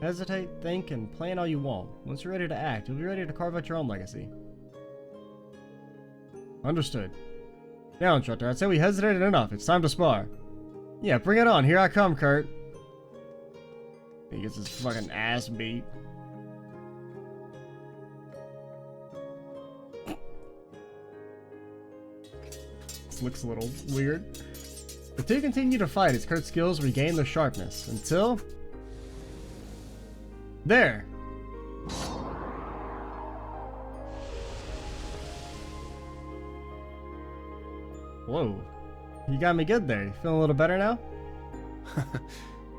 Hesitate, think, and plan all you want. Once you're ready to act, you'll be ready to carve out your own legacy. Understood. Now, instructor, I'd say we hesitated enough. It's time to spar. Yeah, bring it on. Here I come, Kurt. He gets his fucking ass beat. This looks a little weird. The two continue to fight as Kurt's skills regain their sharpness, until... There! Whoa. You got me good there. You feeling a little better now?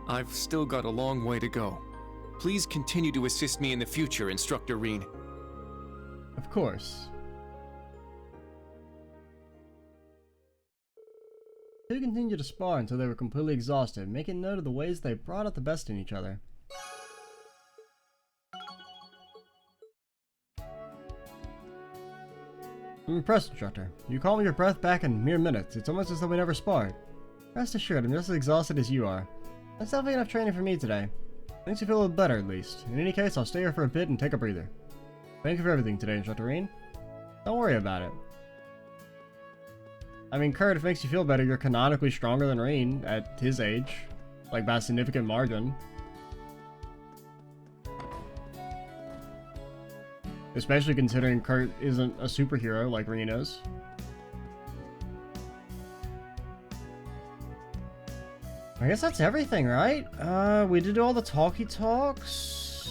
I've still got a long way to go. Please continue to assist me in the future, Instructor Rean. Of course. The two continued to spar until they were completely exhausted, making note of the ways they brought out the best in each other. I'm impressed, Instructor. You calm your breath back in mere minutes. It's almost as though we never sparred. Rest assured, I'm just as exhausted as you are. That's definitely enough training for me today. Makes you feel a little better, at least. In any case, I'll stay here for a bit and take a breather. Thank you for everything today, Instructor Rean. Don't worry about it. I mean, Kurt, if it makes you feel better, you're canonically stronger than Rean at his age. Like, by a significant margin. Especially considering Kurt isn't a superhero like Rean is. I guess that's everything, right? We did all the talkie talks.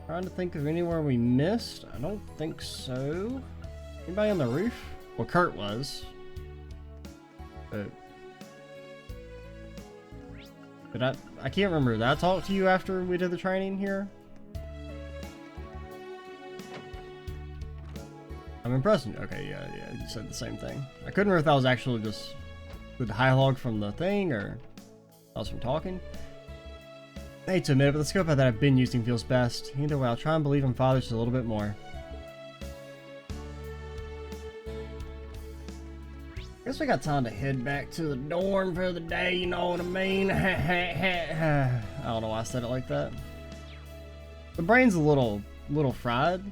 Trying to think of anywhere we missed. I don't think so. Anybody on the roof? Well, Kurt was. But I can't remember. Did I talk to you after we did the training here? I'm impressed. Okay, yeah, you said the same thing. I couldn't remember if that was actually just the dialogue from the thing or I was from talking. I hate to admit it, but the scope that I've been using feels best. Either way, I'll try and believe in Father just a little bit more. Guess we got time to head back to the dorm for the day, you know what I mean? I don't know why I said it like that. The brain's a little fried.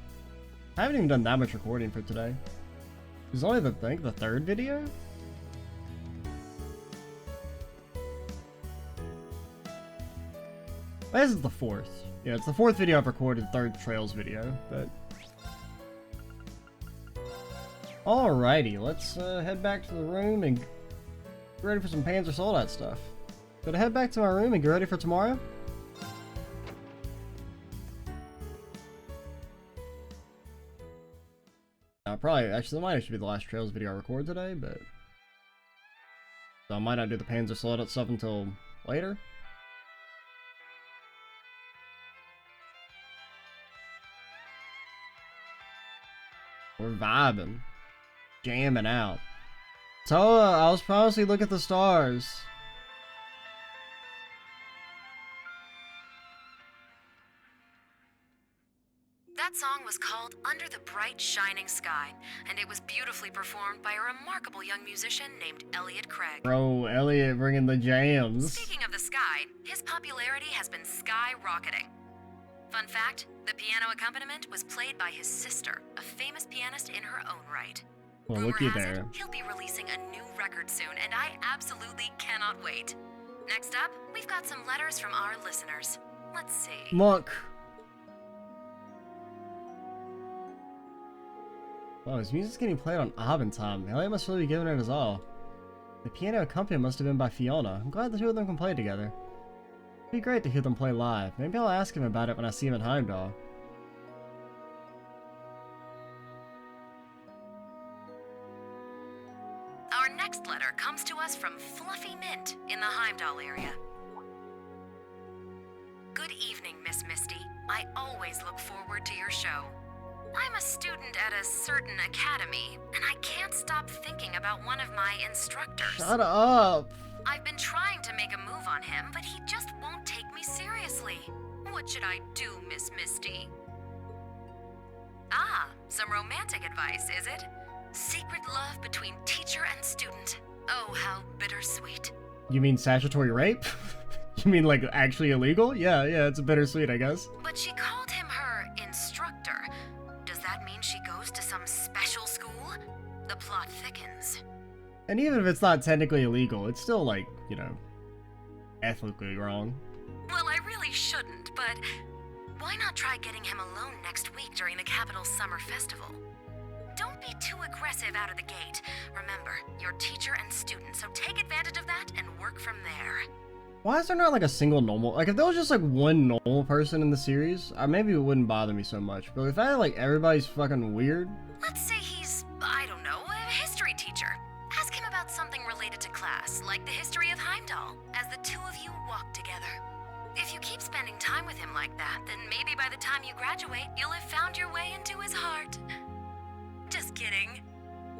I haven't even done that much recording for today. It was only the third video? This is the fourth. Yeah, it's the fourth video I've recorded, third Trails video, but... Alrighty, let's head back to the room and get ready for some Panzer Soldat stuff. Should I head back to my room and get ready for tomorrow? Actually, that might actually be the last Trails video I record today, but... So I might not do the Panzer Soldat stuff until later. We're vibing. Jamming out. Toa, I was promising look at the stars. That song was called Under the Bright Shining Sky, and it was beautifully performed by a remarkable young musician named Elliot Craig. Bro, Elliot bringing the jams. Speaking of the sky, his popularity has been skyrocketing. Fun fact, the piano accompaniment was played by his sister, a famous pianist in her own right. Well, Rumor looky has there. it, he'll be releasing a new record soon, and I absolutely cannot wait. Next up, we've got some letters from our listeners. Let's see. Monk. Oh, his music's getting played on Abendtime. Elliot must really be giving it his all. The piano accompaniment must have been by Fiona. I'm glad the two of them can play together. It'd be great to hear them play live. Maybe I'll ask him about it when I see him in Heimdall. Our next letter comes to us from Fluffy Mint in the Heimdall area. Good evening, Miss Misty. I always look forward to your show. I'm a student at a certain academy, and I can't stop thinking about one of my instructors. Shut up! I've been trying to make a move on him, but he just won't take me seriously. What should I do, Miss Misty? Ah, some romantic advice, is it? Secret love between teacher and student. Oh, how bittersweet. You mean statutory rape? You mean like actually illegal? Yeah, it's bittersweet, I guess. But she called him her instructor. Does that mean she goes to some special school? The plot thickens. And even if it's not technically illegal, it's still like, you know, ethically wrong. Well, I really shouldn't, but why not try getting him alone next week during the capital's summer festival? Don't be too aggressive out of the gate. Remember, you're teacher and student, so take advantage of that and work from there. Why is there not like a single normal? Like if there was just like one normal person in the series, maybe it wouldn't bother me so much. But if I like everybody's fucking weird. Let's say he's, I don't know, a history teacher. Ask him about something related to class, like the history of Heimdall, as the two of you walk together. If you keep spending time with him like that, then maybe by the time you graduate, you'll have found your way into his heart. Just kidding.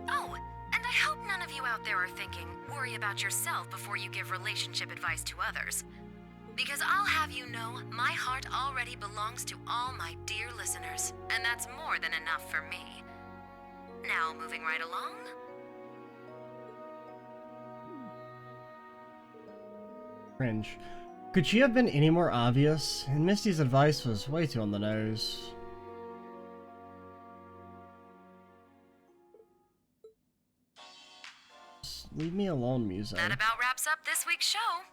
Oh, and I hope none of you out there are thinking, worry about yourself before you give relationship advice to others. Because I'll have you know, my heart already belongs to all my dear listeners, and that's more than enough for me. Now, moving right along. Cringe. Could she have been any more obvious? And Misty's advice was way too on the nose. Just leave me alone, Musa. That about wraps up this week's show.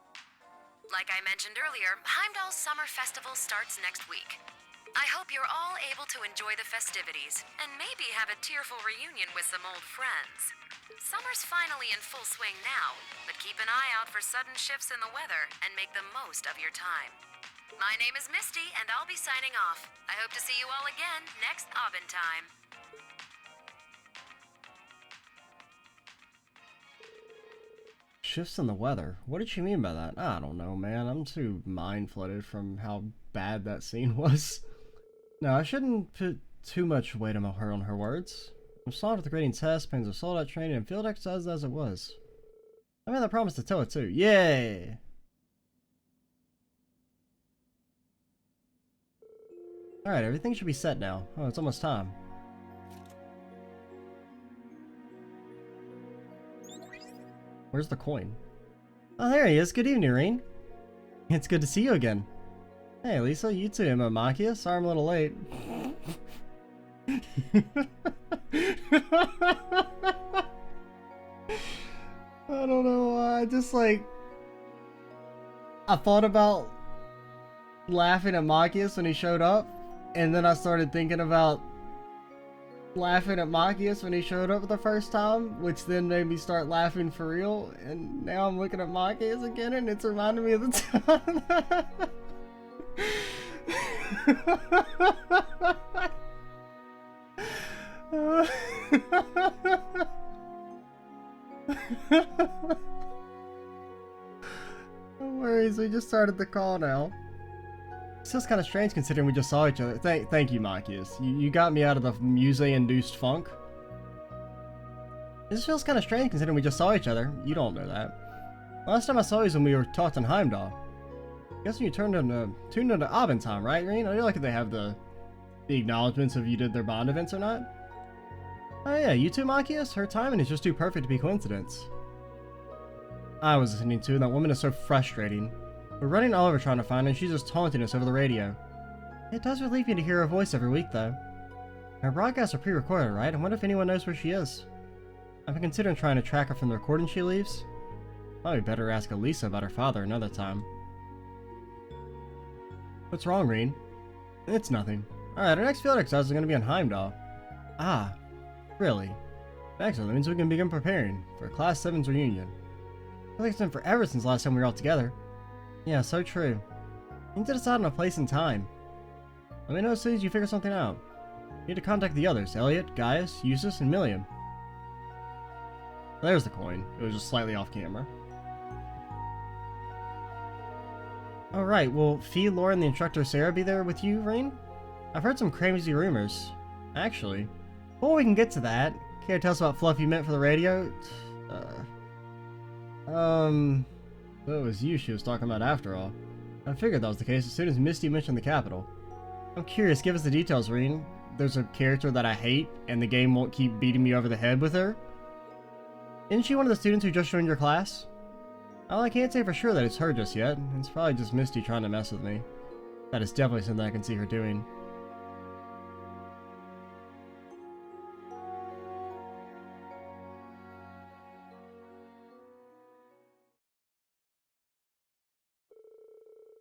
Like I mentioned earlier, Heimdall's Summer Festival starts next week. I hope you're all able to enjoy the festivities, and maybe have a tearful reunion with some old friends. Summer's finally in full swing now, but keep an eye out for sudden shifts in the weather and make the most of your time. My name is Misty, and I'll be signing off. I hope to see you all again next Abendtime. Shifts in the weather? What did she mean by that? I don't know, man. I'm too mind-flooded from how bad that scene was. No, I shouldn't put too much weight on her words. I'm solid with the grading test, Panzer Soldat training, and field exercises as it was. I made that promise to tell it too. Yay! Alright, everything should be set now. Oh, it's almost time. Where's the coin? Oh, there he is. Good evening, Rean. It's good to see you again. Hey, Lisa, you too, Machias. Sorry I'm a little late. I don't know why. Just like I thought about laughing at Machias when he showed up, and then I started thinking about laughing at Machias when he showed up the first time, which then made me start laughing for real. And now I'm looking at Machias again, and it's reminding me of the time. No worries, we just started the call now. It's just kind of strange considering we just saw each other. Thank you, Machias. You got me out of the Muse-induced funk. This feels kind of strange considering we just saw each other. You don't know that. Last time I saw you was when we were talking Heimdall. Guess when you tuned into Abendtime, right, Rean? I feel like they have the the acknowledgements of you did their bond events or not. Oh yeah, you too, Machias? Her timing is just too perfect to be coincidence. I was listening to, that woman is so frustrating. We're running all over trying to find her, and she's just taunting us over the radio. It does relieve me to hear her voice every week, though. Her broadcasts are pre-recorded, right? I wonder if anyone knows where she is. I've been considering trying to track her from the recording she leaves. Probably better ask Elisa about her father another time. What's wrong, Rean? It's nothing. Alright, our next field exercise is going to be on Heimdall. Ah, really? Excellent, that means we can begin preparing for Class 7's reunion. I feel like it's been forever since the last time we were all together. Yeah, so true. We need to decide on a place and time. Let me know as soon as you figure something out. You need to contact the others, Elliot, Gaius, Eustace, and Milliam. There's the coin. It was just slightly off camera. Alright, will Fee, Laura, and the instructor Sara be there with you, Rean? I've heard some crazy rumors. Actually, before we can get to that, can you tell us about Fluff you meant for the radio? Well, it was you she was talking about after all. I figured that was the case as soon as Misty mentioned the capital. I'm curious, give us the details, Rean. There's a character that I hate, and the game won't keep beating me over the head with her. Isn't she one of the students who just joined your class? Well, I can't say for sure that it's her just yet. It's probably just Misty trying to mess with me. That is definitely something I can see her doing.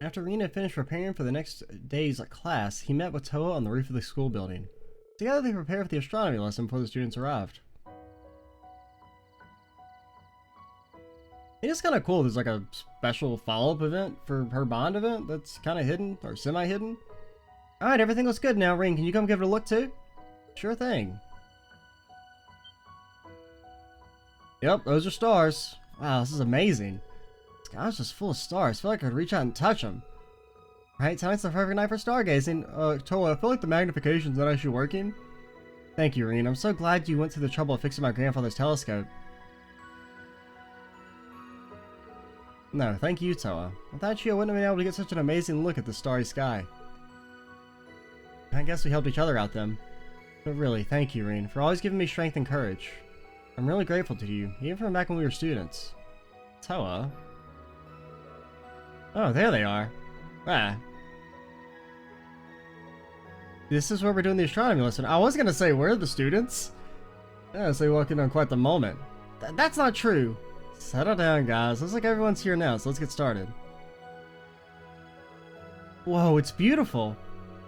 After Rean had finished preparing for the next day's class, he met with Toa on the roof of the school building. Together they prepared for the astronomy lesson before the students arrived. It is kind of cool there's like a special follow-up event for her bond event that's kind of hidden, or semi-hidden. Alright, everything looks good now, Rean. Can you come give it a look too? Sure thing. Yep, those are stars. Wow, this is amazing. The sky's just full of stars. I feel like I could reach out and touch them. Right, tonight's the perfect night for stargazing. Toa, I feel like the magnification's not actually working. Thank you, Rean. I'm so glad you went through the trouble of fixing my grandfather's telescope. No, thank you, Toa. Without you, I wouldn't have been able to get such an amazing look at the starry sky. I guess we helped each other out then. But really, thank you, Rean, for always giving me strength and courage. I'm really grateful to you, even from back when we were students. Toa? Oh, there they are. Ah. This is where we're doing the astronomy lesson. I was gonna say, where are the students? Yeah, so you're walking on quite the moment. That's not true. Settle down, guys. Looks like everyone's here now, so let's get started. Whoa, it's beautiful.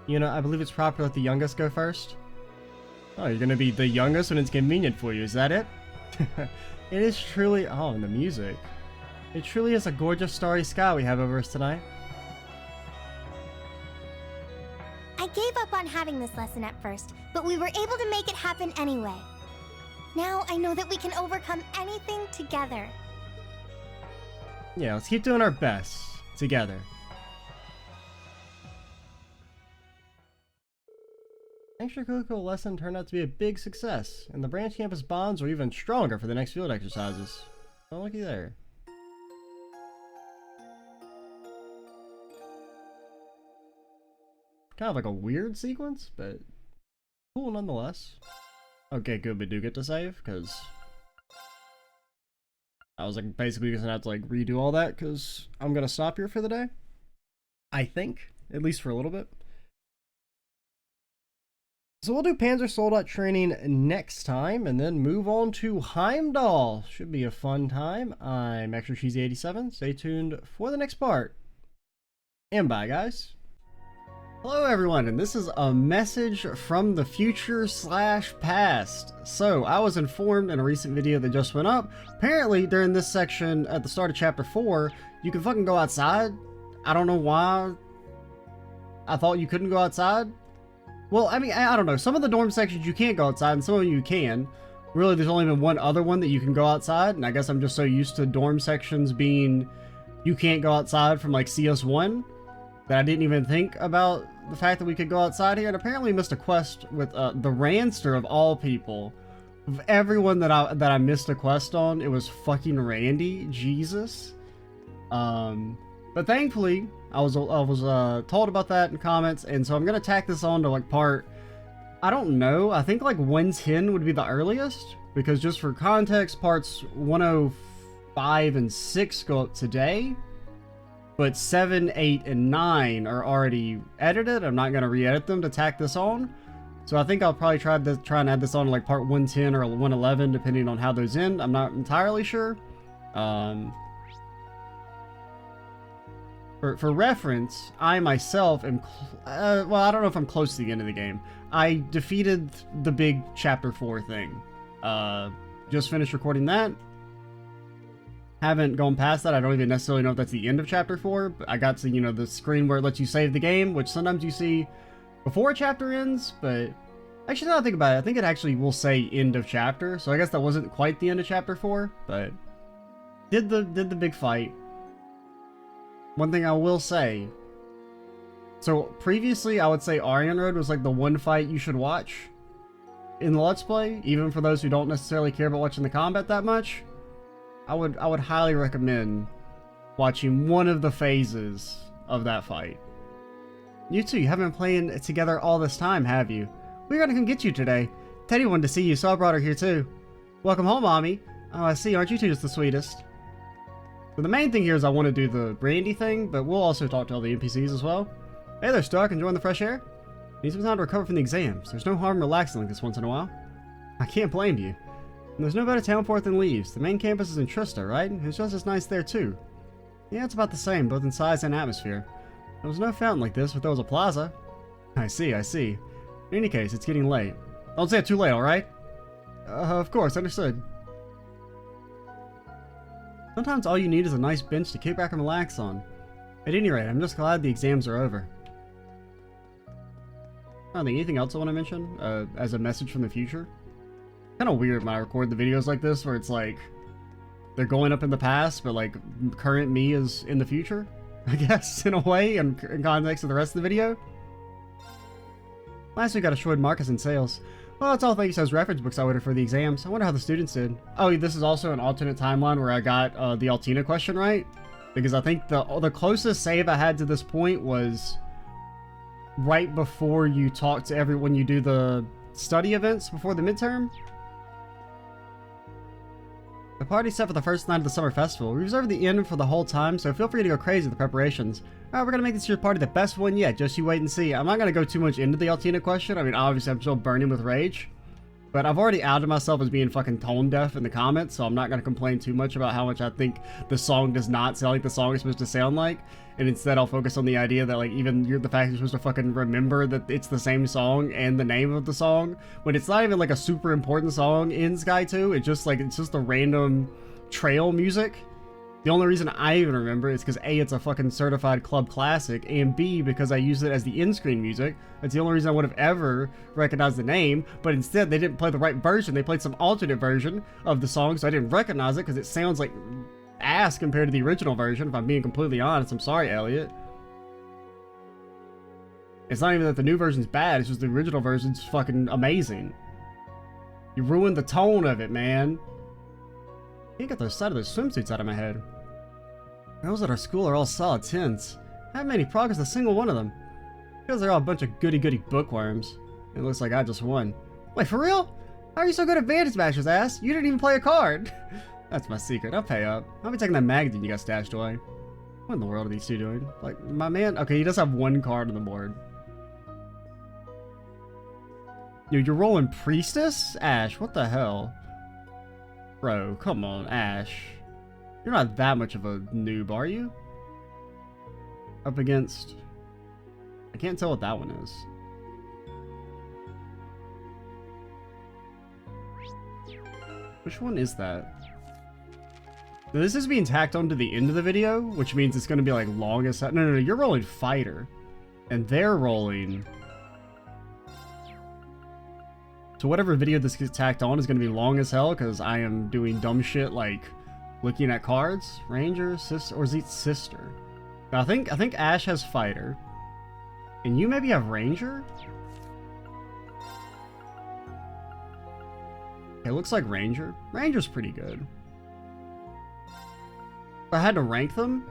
You know, I believe it's proper to let the youngest go first. Oh, you're gonna be the youngest when it's convenient for you, is that it? It is truly... Oh, and the music. It truly is a gorgeous starry sky we have over us tonight. I gave up on having this lesson at first, but we were able to make it happen anyway. Now I know that we can overcome anything together. Yeah, let's keep doing our best together. Extracurricular lesson turned out to be a big success, and the branch campus bonds are even stronger for the next field exercises. Oh, looky there. Kind of like a weird sequence, but cool nonetheless. Okay, good, we do get to save, because I was like basically gonna have to like redo all that, because I'm gonna stop here for the day. I think, at least for a little bit. So we'll do Panzer Soldat training next time, and then move on to Heimdall. Should be a fun time. I'm Extra Cheesy 87. Stay tuned for the next part. And bye, guys. Hello everyone, and this is a message from the future / past. So, I was informed in a recent video that just went up, apparently during this section at the start of chapter 4, you can fucking go outside. I don't know why I thought you couldn't go outside. Well, I mean, I don't know, some of the dorm sections you can't go outside and some of you can. Really, there's only been one other one that you can go outside, and I guess I'm just so used to dorm sections being you can't go outside from like CS1 that I didn't even think about the fact that we could go outside here, and apparently missed a quest with the Ranster of all people. Of everyone that I missed a quest on, it was fucking Randy. Jesus. But thankfully, I was told about that in comments, and so I'm gonna tack this on to like part, I don't know, I think like 110 would be the earliest, because just for context, parts 105 and 6 go up today, but 7, 8, and 9 are already edited. I'm not gonna re-edit them to tack this on. So I think I'll probably try and add this on to like part 110 or 111, depending on how those end. I'm not entirely sure. For reference, I myself am, well, I don't know if I'm close to the end of the game. I defeated the big Chapter 4 thing. Just finished recording that. Haven't gone past that. I don't even necessarily know if that's the end of Chapter 4, but I got to, you know, the screen where it lets you save the game, which sometimes you see before a chapter ends, but actually, now I think about it, I think it actually will say end of chapter, so I guess that wasn't quite the end of Chapter 4, but did the big fight. One thing I will say, so previously I would say Aryan Road was like the one fight you should watch in the Let's Play, even for those who don't necessarily care about watching the combat that much. I would highly recommend watching one of the phases of that fight. You two, you haven't been playing together all this time, have you? We're gonna come get you today. Teddy wanted to see you, so I brought her here too. Welcome home, Mommy. Oh, I see, aren't you two just the sweetest? So the main thing here is I want to do the Brandy thing, but we'll also talk to all the NPCs as well. Hey there, Stark, enjoying the fresh air? Need some time to recover from the exams. There's no harm relaxing like this once in a while. I can't blame you. And there's no better town for it than Leaves. The main campus is in Trista, right? It's just as nice there too. Yeah, it's about the same, both in size and atmosphere. There was no fountain like this, but there was a plaza. I see, I see. In any case, it's getting late. Don't say it too late, alright? Of course, understood. Sometimes all you need is a nice bench to kick back and relax on. At any rate, I'm just glad the exams are over. I don't think anything else I want to mention, as a message from the future. Kind of weird when I record the videos like this, where it's like, they're going up in the past, but like, current me is in the future, I guess, in a way, in context of the rest of the video. Last week got a short Marcus in sales. Well, that's all thanks to those reference books I ordered for the exams. I wonder how the students did. Oh, this is also an alternate timeline where I got the Altina question right. Because I think the closest save I had to this point was right before you talk to everyone, you do the study events before the midterm. The party's set for the first night of the summer festival. We reserved the inn for the whole time, so feel free to go crazy with the preparations. Alright, we're gonna make this year's party the best one yet, just you wait and see. I'm not gonna go too much into the Altina question. I mean, obviously I'm still burning with rage. But I've already outed myself as being fucking tone deaf in the comments, so I'm not gonna complain too much about how much I think the song does not sound like the song is supposed to sound like. And instead I'll focus on the idea that like even the fact you're supposed to fucking remember that it's the same song and the name of the song, when it's not even like a super important song in Sky 2, it's just a random trail music. The only reason I even remember is because A, it's a fucking certified club classic, and B, because I use it as the in-screen music. That's the only reason I would have ever recognized the name, but instead they didn't play the right version. They played some alternate version of the song, so I didn't recognize it because it sounds like ass compared to the original version, if I'm being completely honest. I'm sorry, Elliot. It's not even that the new version's bad, it's just the original version's fucking amazing. You ruined the tone of it, man. I can't get the sight of those swimsuits out of my head. Girls at our school are all solid 10s. I haven't made any progress with a single one of them. Because they're all a bunch of goody-goody bookworms. It looks like I just won. Wait, for real? How are you so good at Vantage Masters, ass? You didn't even play a card. That's my secret. I'll pay up. I'll be taking that magazine you got stashed away. What in the world are these two doing? Like, my man... Okay, he does have one card on the board. Yo, you're rolling Priestess? Ash, what the hell? Bro, come on, Ash. You're not that much of a noob, are you? Up against... I can't tell what that one is. Which one is that? Now, this is being tacked onto the end of the video, which means it's going to be like long as... No, you're rolling Fighter. And they're rolling... So whatever video this gets tacked on is going to be long as hell, because I am doing dumb shit like looking at cards. Ranger, sister, or is it sister? Now, I think Ash has Fighter. And you maybe have Ranger? Okay, looks like Ranger. Ranger's pretty good. If I had to rank them,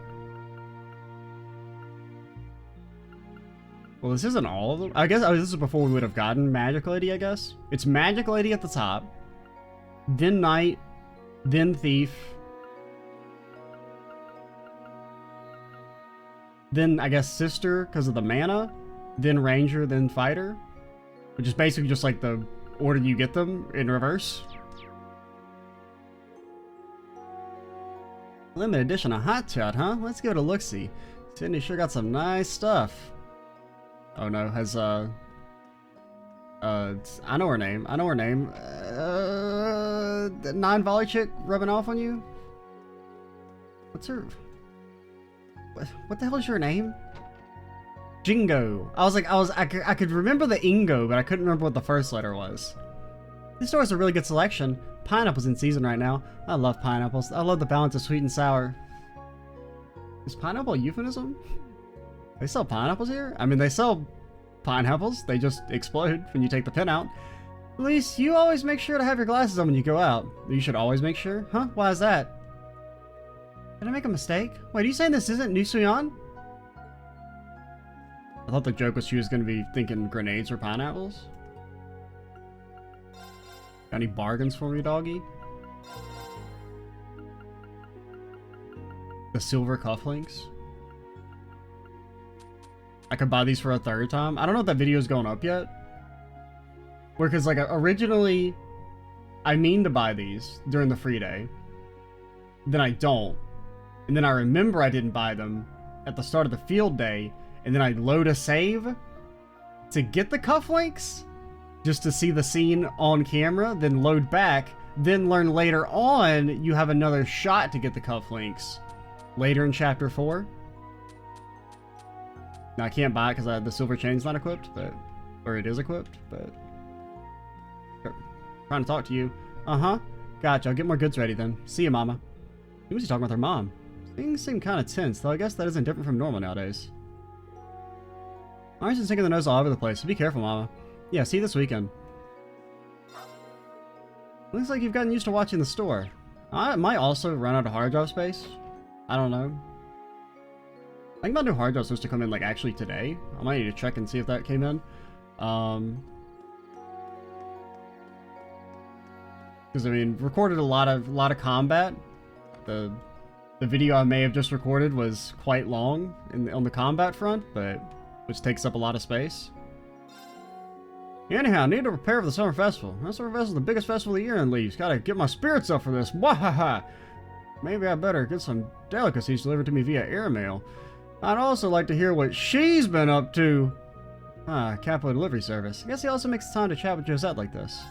Well, this isn't all of them. I guess this is before we would have gotten Magic Lady, I guess. It's Magic Lady at the top, then Knight, then Thief, then I guess Sister because of the mana, then Ranger, then Fighter, which is basically just like the order you get them in reverse. Limited edition of Hot Shot, huh? Let's give it a look-see. Sydney sure got some nice stuff. Oh no, has I know her name. I know her name. The non-volley chick rubbing off on you? What's her... What the hell is your name? Jingo. I could remember the Ingo, but I couldn't remember what the first letter was. This store has a really good selection. Pineapple's in season right now. I love pineapples. I love the balance of sweet and sour. Is pineapple a euphemism? They sell pineapples here? I mean, they sell pineapples. They just explode when you take the pin out. At least you always make sure to have your glasses on when you go out. You should always make sure? Huh? Why is that? Did I make a mistake? Wait, are you saying this isn't New Suyon? I thought the joke was she was going to be thinking grenades or pineapples. Got any bargains for me, doggy? The silver cufflinks? I could buy these for a third time. I don't know if that video is going up yet. Because, like, originally, I mean to buy these during the free day. Then I don't. And then I remember I didn't buy them at the start of the field day. And then I load a save to get the cufflinks. Just to see the scene on camera. Then load back. Then learn later on you have another shot to get the cufflinks. Later in Chapter 4. Now, I can't buy it because the silver chain's not equipped, but... Or it is equipped, but... Trying to talk to you. Uh-huh. Gotcha. I'll get more goods ready then. See you, Mama. Who was he talking about their mom? Things seem kind of tense, though I guess that isn't different from normal nowadays. Orange is sticking the nose all over the place, so be careful, Mama. Yeah, see you this weekend. Looks like you've gotten used to watching the store. I might also run out of hard drive space. I don't know. I think my new hard drive is supposed to come in, like, actually today. I might need to check and see if that came in. Because, I mean, recorded a lot of combat. The video I may have just recorded was quite long on the combat front, but which takes up a lot of space. Anyhow, I need to prepare for the summer festival. The summer festival is the biggest festival of the year in Leaves. Gotta get my spirits up for this. Wahaha! Maybe I better get some delicacies delivered to me via airmail. I'd also like to hear what she's been up to. Capo delivery service. I guess he also makes time to chat with Josette like this.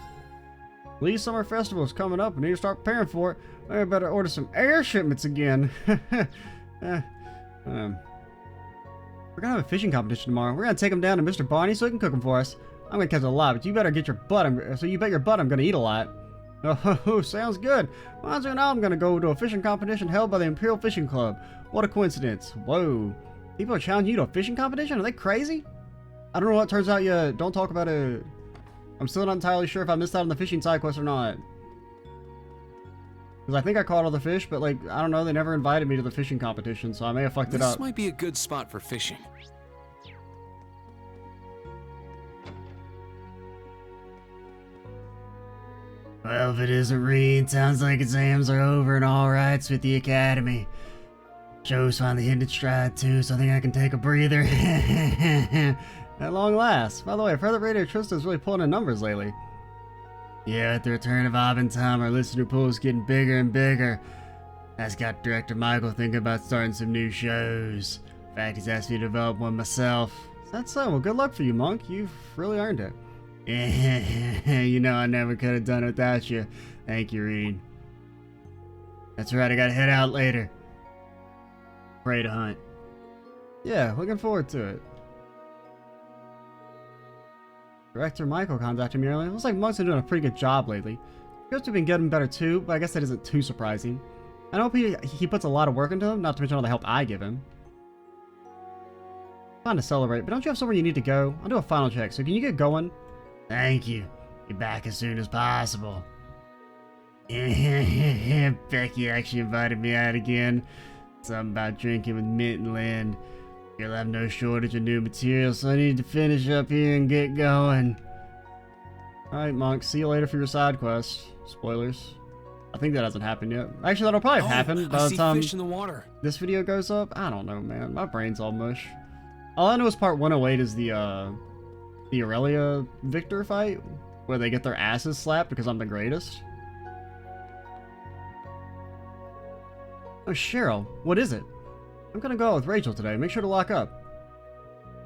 Lee's summer festival is coming up. We need to start preparing for it. I better order some air shipments again. We're gonna have a fishing competition tomorrow. We're gonna take him down to Mr. Barney so he can cook them for us. I'm gonna catch a lot, but you better get your butt. So you bet your butt I'm gonna eat a lot. Oh, sounds good. Well, as you know, I'm gonna go to a fishing competition held by the Imperial Fishing Club. What a coincidence. Whoa. People are challenging you to a fishing competition? Are they crazy? I don't know what turns out yet. Don't talk about it. I'm still not entirely sure if I missed out on the fishing side quest or not. Because I think I caught all the fish, but, like, I don't know, they never invited me to the fishing competition, so I may have fucked it up. This might be a good spot for fishing. Well, if it isn't Rean, sounds like exams are over and all rights with the academy. Joe's finally hitting its stride too, so I think I can take a breather. At long last. By the way, I've heard that Radio Trista's really pulling in numbers lately. Yeah, at the return of Ob and Tom, our listener pool is getting bigger and bigger. That's got Director Michael thinking about starting some new shows. In fact, he's asked me to develop one myself. Is that so? Well, good luck for you, Monk. You've really earned it. You know I never could have done it without you. Thank you, Rean. That's right, I gotta head out later. Pray to hunt. Yeah, looking forward to it. Director Michael contacted me earlier. It looks like Monk's been doing a pretty good job lately. He to have been getting better too, but I guess that isn't too surprising. I hope he puts a lot of work into them, not to mention all the help I give him. Fun to celebrate, but don't you have somewhere you need to go? I'll do a final check, so can you get going? Thank you. Be back as soon as possible. Becky actually invited me out again. Something about drinking with Mint and Lynn. You'll have no shortage of new materials, so I need to finish up here and get going. Alright, Monk, see you later for your side quest. Spoilers. I think that hasn't happened yet. Actually, that'll probably happen by the time fish in the water. this video goes up. I don't know, man. My brain's all mush. All I know is part 108 is the Aurelia Victor fight, where they get their asses slapped because I'm the greatest. Oh, Cheryl, what is it? I'm gonna go out with Rachel today. Make sure to lock up.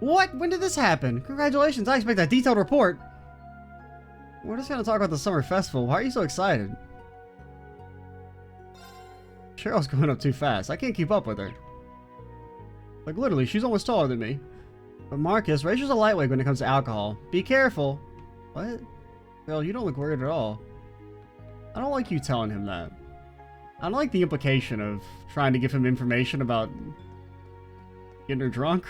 What? When did this happen? Congratulations, I expect a detailed report. We're just gonna talk about the summer festival. Why are you so excited? Cheryl's going up too fast. I can't keep up with her. Like, literally, she's almost taller than me. But Marcus, Rachel's a lightweight when it comes to alcohol. Be careful. What? Girl, you don't look worried at all. I don't like you telling him that. I don't like the implication of trying to give him information about getting her drunk.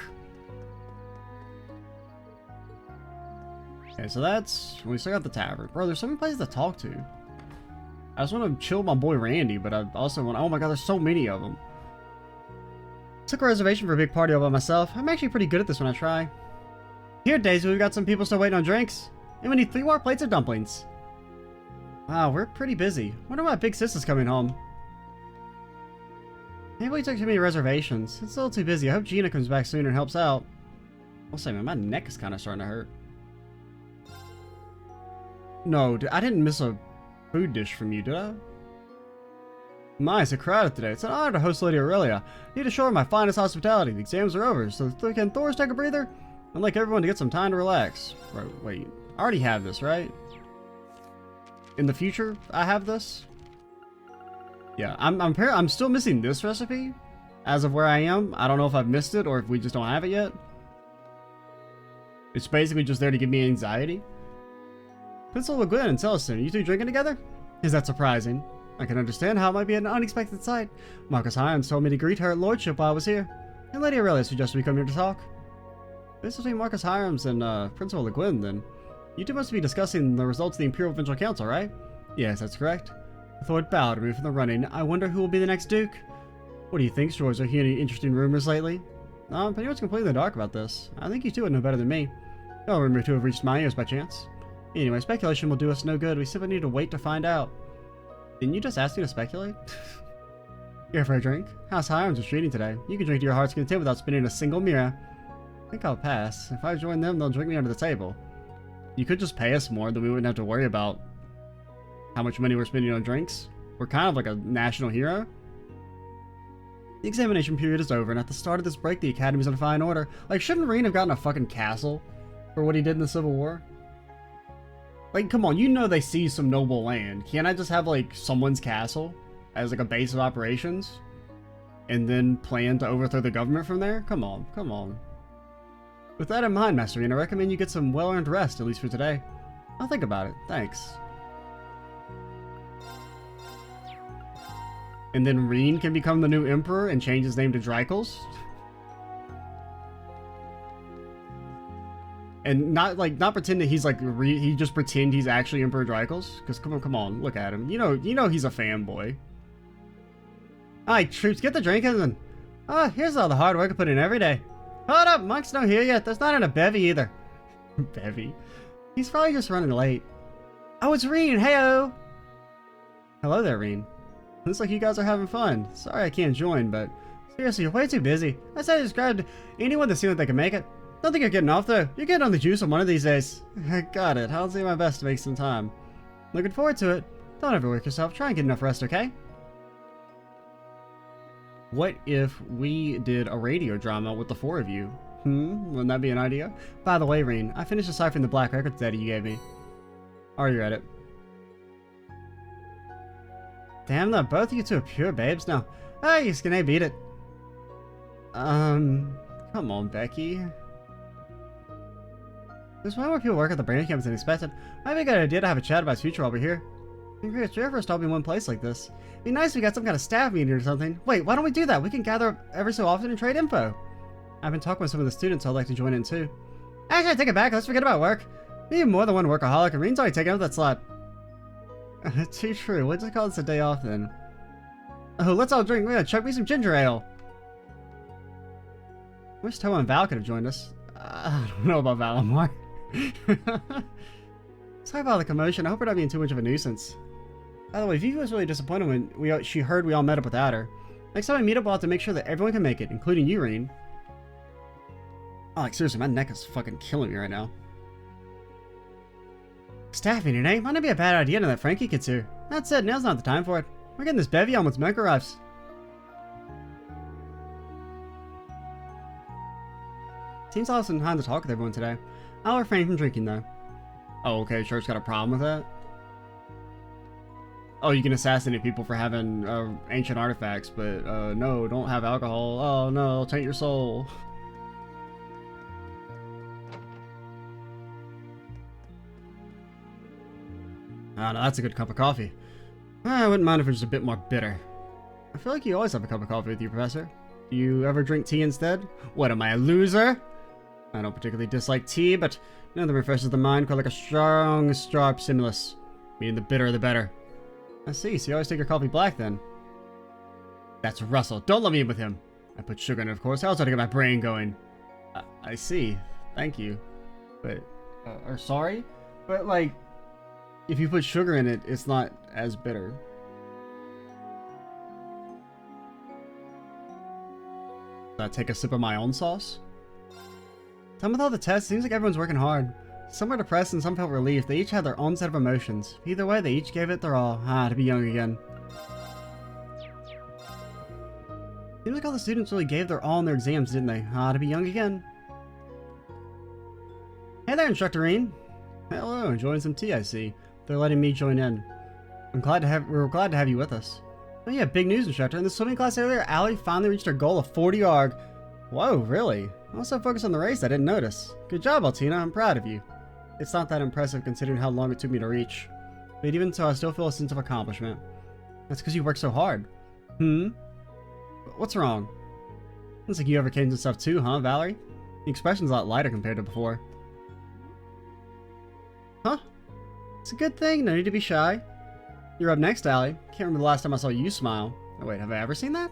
Okay, so that's... We still got the tavern. Bro, there's so many places to talk to. I just want to chill with my boy Randy, but I also want... Oh my god, there's so many of them. Took a reservation for a big party all by myself. I'm actually pretty good at this when I try. Here, Daisy, we've got some people still waiting on drinks. And we need 3 more plates of dumplings. Wow, we're pretty busy. Wonder why big sis is coming home. Maybe we took too many reservations. It's a little too busy. I hope Gina comes back soon and helps out. I'll say, man, my neck is kind of starting to hurt. No, I didn't miss a food dish from you, did I? My, it's a crowded today. It's an honor to host Lady Aurelia. Need to show her my finest hospitality. The exams are over, so can Thor's take a breather? I'd like everyone to get some time to relax. Right, wait. I already have this, right? In the future, I have this? Yeah, I'm still missing this recipe. As of where I am, I don't know if I've missed it or if we just don't have it yet. It's basically just there to give me anxiety. Pencil Le Guin and Celestine, you two drinking together? Is that surprising? I can understand how it might be an unexpected sight. Marcus Hyams told me to greet her lordship while I was here. And Lady Aurelia suggested we come here to talk. This is between Marcus Hyams and Principal Le Guin, then. You two must be discussing the results of the Imperial Provincial Council, right? Yes, that's correct. Thord bowed to move from the running. I wonder who will be the next Duke. What do you think, George? Are you hearing any interesting rumors lately? I'm pretty much completely in the dark about this. I think you two would know better than me. No rumor to have reached my ears by chance. Anyway, speculation will do us no good. We simply need to wait to find out. Didn't you just ask me to speculate? Here for a drink? House Hyams is treating today. You can drink to your heart's content without spinning a single mirror. I think I'll pass. If I join them, they'll drink me under the table. You could just pay us more, then we wouldn't have to worry about how much money we're spending on drinks. We're kind of like a national hero. The examination period is over, and at the start of this break, the Academy's in fine order. Like, shouldn't Rean have gotten a fucking castle for what he did in the Civil War? Like, come on, you know they seized some noble land. Can't I just have, like, someone's castle as, like, a base of operations? And then plan to overthrow the government from there? Come on, come on. With that in mind, Master Rean, I recommend you get some well-earned rest, at least for today. I'll think about it. Thanks. And then Rean can become the new emperor and change his name to Drycles? And not pretend that he's like he just pretend he's actually Emperor Drycles, because come on, look at him. You know he's a fanboy. Alright, troops, get the drink and here's all the hard work I put in every day. Hold up, Monk's not here yet. There's not in a bevy either. Bevy? He's probably just running late. Oh, it's Rean. Heyo. Hello there, Rean. Looks like you guys are having fun. Sorry I can't join, but seriously, you're way too busy. I said I described anyone to see what they can make it. Don't think you're getting off though. You're getting on the juice on one of these days. Got it. I'll do my best to make some time. Looking forward to it. Don't overwork yourself. Try and get enough rest, okay? What if we did a radio drama with the 4 of you? Wouldn't that be an idea? By the way, Rean, I finished deciphering the Black Records data you gave me. Are you at it? Damn, though, both of you two are pure babes now. Hey, you skinny beat it. Come on, Becky. There's way more people work at the branding campus than expected. Might be a good idea to have a chat about his future while we're here. Congrats, you're first all be in one place like this. It'd be nice if we got some kind of staff meeting or something. Wait, why don't we do that? We can gather up every so often and trade info. I've been talking with some of the students, so I'd like to join in too. Actually, I take it back. Let's forget about work. We need more than one workaholic, and Rean's already taken up that slot. Too true. We'll just call this a day off then. Oh, let's all drink. We're gonna chuck me some ginger ale. Wish Toa and Val could have joined us. I don't know about Val anymore. Sorry about the commotion. I hope we're not being too much of a nuisance. By the way, Vivi was really disappointed when she heard we all met up without her. Next time we meet up, we'll have to make sure that everyone can make it, including you, Rean. Oh, like seriously, my neck is fucking killing me right now. Staff meeting, eh? Might not be a bad idea now that Frankie gets here. That said, now's not the time for it. We're getting this bevy on once Meg arrives. Seems I'll have some time to talk with everyone today. I'll refrain from drinking though. Oh, okay, Church got a problem with that? Oh, you can assassinate people for having ancient artifacts, but no, don't have alcohol. Oh no, it'll taint your soul. Oh no, that's a good cup of coffee. I wouldn't mind if it was a bit more bitter. I feel like you always have a cup of coffee with you, Professor. Do you ever drink tea instead? What, am I a loser? I don't particularly dislike tea, but none that refreshes the mind quite like a strong stimulus. Meaning the bitter the better. I see, so you always take your coffee black then. That's Russell, don't let me in with him. I put sugar in it, of course, I was trying to get my brain going. I see, thank you. But, or sorry? But like, if you put sugar in it, it's not as bitter. Should I take a sip of my own sauce? Done with all the tests, seems like everyone's working hard. Some were depressed and some felt relief. They each had their own set of emotions. Either way, they each gave it their all. To be young again. Seems like all the students really gave their all in their exams, didn't they? To be young again. Hey there, Instructor Rean. Hello, enjoying some tea, I see. They're letting me join in. We're glad to have you with us. Oh yeah, big news, Instructor. In the swimming class earlier, Allie finally reached her goal of 40 ARG. Whoa, really? I was so focused on the race I didn't notice. Good job, Altina. I'm proud of you. It's not that impressive considering how long it took me to reach. But even so, I still feel a sense of accomplishment. That's because you worked so hard. What's wrong? Looks like you overcame some stuff too, huh, Valerie? The expression's a lot lighter compared to before. Huh? It's a good thing, no need to be shy. You're up next, Allie. Can't remember the last time I saw you smile. Oh wait, have I ever seen that?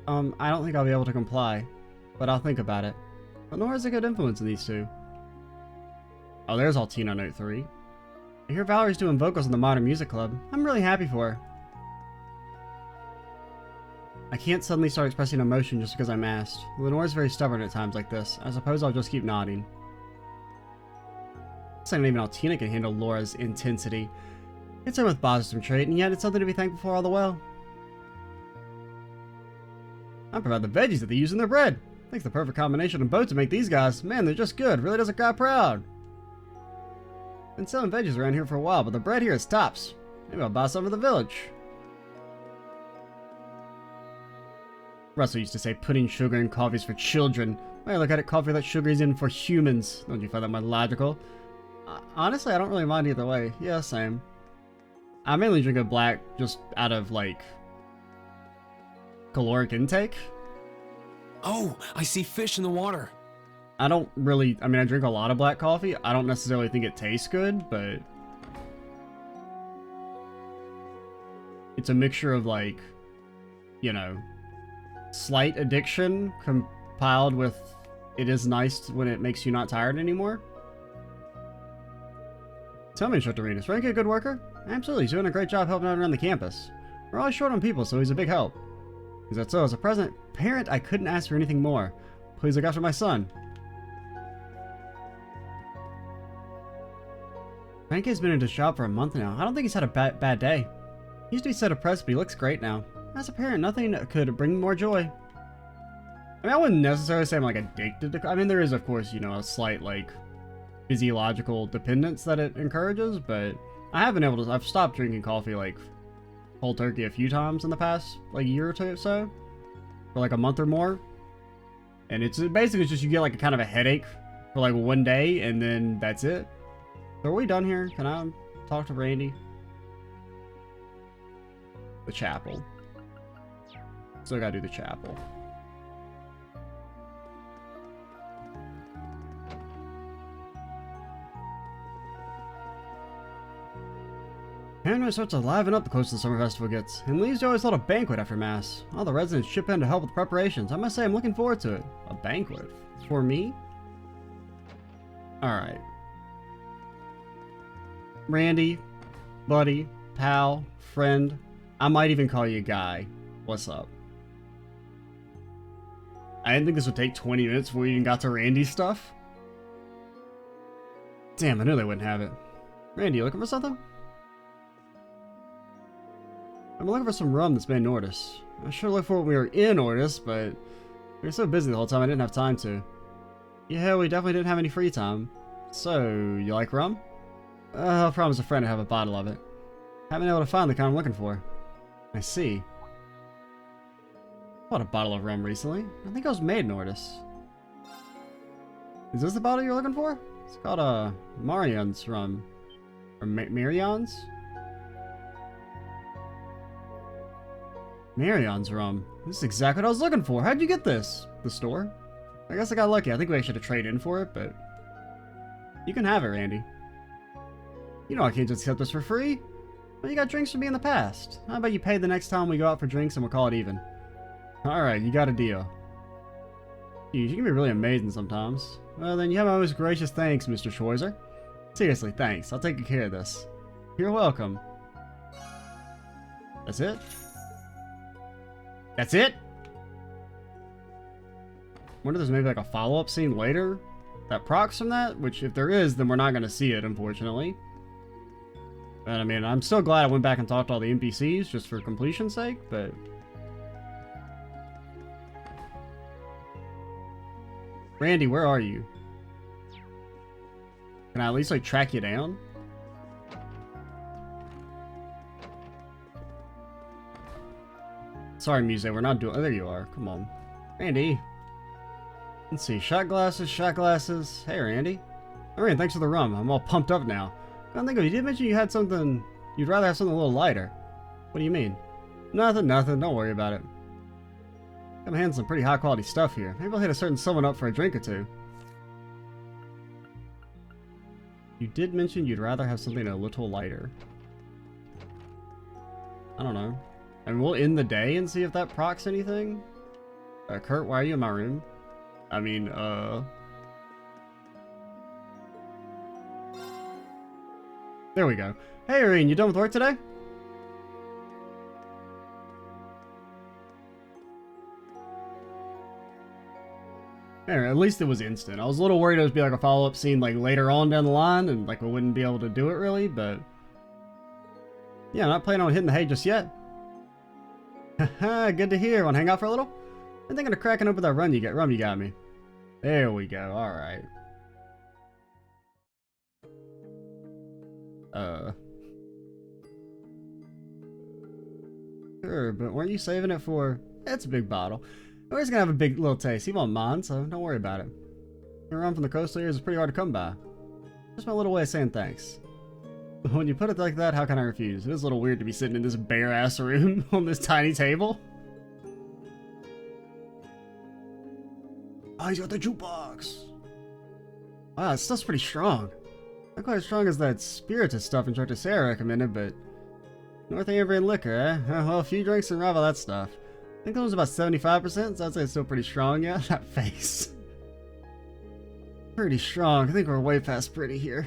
I don't think I'll be able to comply. But I'll think about it. But Nora's a good influence in these two. Oh, there's Altina Note 3. I hear Valerie's doing vocals in the Modern Music Club. I'm really happy for her. I can't suddenly start expressing emotion just because I'm asked. Lenore's very stubborn at times like this. I suppose I'll just keep nodding. It's not even Altina can handle Laura's intensity. It's her most bothersome trait, and yet it's something to be thankful for all the while. I provide the veggies that they use in their bread. Makes the perfect combination of both to make these guys. Man, they're just good. Really does a guy proud. Been selling veggies around here for a while, but the bread here is tops. Maybe I'll buy some for the village. Russell used to say putting sugar in coffee is for children. When I look at it, coffee that sugar is in for humans. Don't you find that more logical? Honestly, I don't really mind either way. Yeah, same. I mainly drink it black just out of, like, caloric intake. Oh, I see fish in the water. I don't really, I mean, I drink a lot of black coffee. I don't necessarily think it tastes good, but it's a mixture of, like, you know, slight addiction compiled with it is nice when it makes you not tired anymore. Tell me, Instructor Rean, is Frankie a good worker? Absolutely, he's doing a great job helping out around the campus. We're always short on people, so he's a big help. Is that so? As a parent, I couldn't ask for anything more. Please look after my son. Frankie's been in his job for a month now. I don't think he's had a bad day. He used to be so depressed, but he looks great now. As a parent, nothing could bring more joy. I mean, I wouldn't necessarily say I'm, like, addicted to... I mean, there is, of course, you know, a slight, like, physiological dependence that it encourages, but I have been able to... I've stopped drinking coffee, like, whole turkey a few times in the past, like, year or two or so. For, like, a month or more. And it's basically just you get, like, a kind of a headache for, like, one day, and then that's it. So are we done here? Can I talk to Randy? The chapel. Still gotta do the chapel. Hanoi starts to liven up the closer the summer festival gets, and leaves to always hold a banquet after Mass. All the residents chip in to help with preparations. I must say I'm looking forward to it. A banquet. For me? Alright. Randy, buddy, pal, friend. I might even call you Guy. What's up? I didn't think this would take 20 minutes before we even got to Randy's stuff. Damn, I knew they wouldn't have it. Randy, you looking for something? I'm looking for some rum that's made in Ordis. I should look for it when we were in Ordis, but we were so busy the whole time I didn't have time to. Yeah, we definitely didn't have any free time. So, you like rum? I'll promise a friend to have a bottle of it. Haven't been able to find the kind I'm looking for. I see. I bought a bottle of rum recently. I think it was made in Ordis. Is this the bottle you're looking for? It's called Marian's rum. Or Marion's? Marion's rum. This is exactly what I was looking for. How'd you get this? The store? I guess I got lucky. I think we actually had to trade in for it, but... You can have it, Randy. You know I can't just accept this for free. Well, you got drinks from me in the past. How about you pay the next time we go out for drinks and we'll call it even? Alright, you got a deal. You can be really amazing sometimes. Well, then you have my most gracious thanks, Mr. Schweizer. Seriously, thanks. I'll take good care of this. You're welcome. That's it? That's it? Wonder if there's maybe like a follow-up scene later that procs from that, which if there is, then we're not going to see it, unfortunately. But I mean, I'm still glad I went back and talked to all the NPCs just for completion's sake, but... Randy, where are you? Can I at least like track you down? Sorry, Muse, we're not doing... Oh, there you are. Come on. Randy. Let's see. Shot glasses, shot glasses. Hey, Randy. Alright, thanks for the rum. I'm all pumped up now. I think you did mention you had something... You'd rather have something a little lighter. What do you mean? Nothing, nothing. Don't worry about it. Got my hands on some pretty high quality stuff here. Maybe I'll hit a certain someone up for a drink or two. You did mention you'd rather have something a little lighter. I don't know. I mean, we'll end the day and see if that procs anything. Kurt, why are you in my room? I mean, There we go. Hey, Rean, you done with work today? Anyway, at least it was instant. I was a little worried it would be like a follow-up scene like later on down the line and like we wouldn't be able to do it really, but... Yeah, I'm not planning on hitting the hay just yet. Haha, good to hear. Want to hang out for a little? I'm thinking of cracking open that rum you got me. There we go, alright. Sure, but weren't you saving it for... It's a big bottle. We're just gonna have a big little taste. He won't mind, so don't worry about it. The rum from the coastal areas is pretty hard to come by. Just my little way of saying thanks. When you put it like that, how can I refuse? It is a little weird to be sitting in this bare-ass room on this tiny table. Oh, he's got the jukebox! Wow, that stuff's pretty strong. Not quite as strong as that spiritus stuff Instructor Sara recommended, but... Northumbrian liquor, eh? Well, a few drinks and rival that stuff. I think that was about 75%, so I'd say it's still pretty strong, yeah? That face. Pretty strong. I think we're way past pretty here.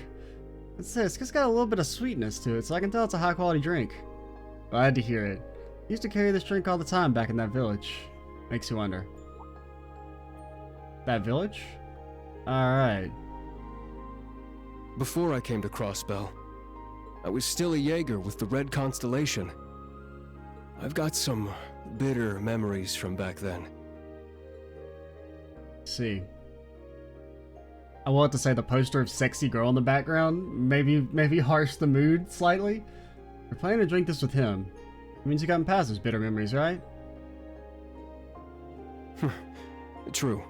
It's just got a little bit of sweetness to it, so I can tell it's a high-quality drink. Glad to hear it. I used to carry this drink all the time back in that village. Makes you wonder. That village? Alright. Before I came to Crossbell, I was still a Jaeger with the Red Constellation. I've got some bitter memories from back then. See. I will have to say the poster of sexy girl in the background maybe harsh the mood slightly. We're planning to drink this with him. It means you gotten past those bitter memories, right? True.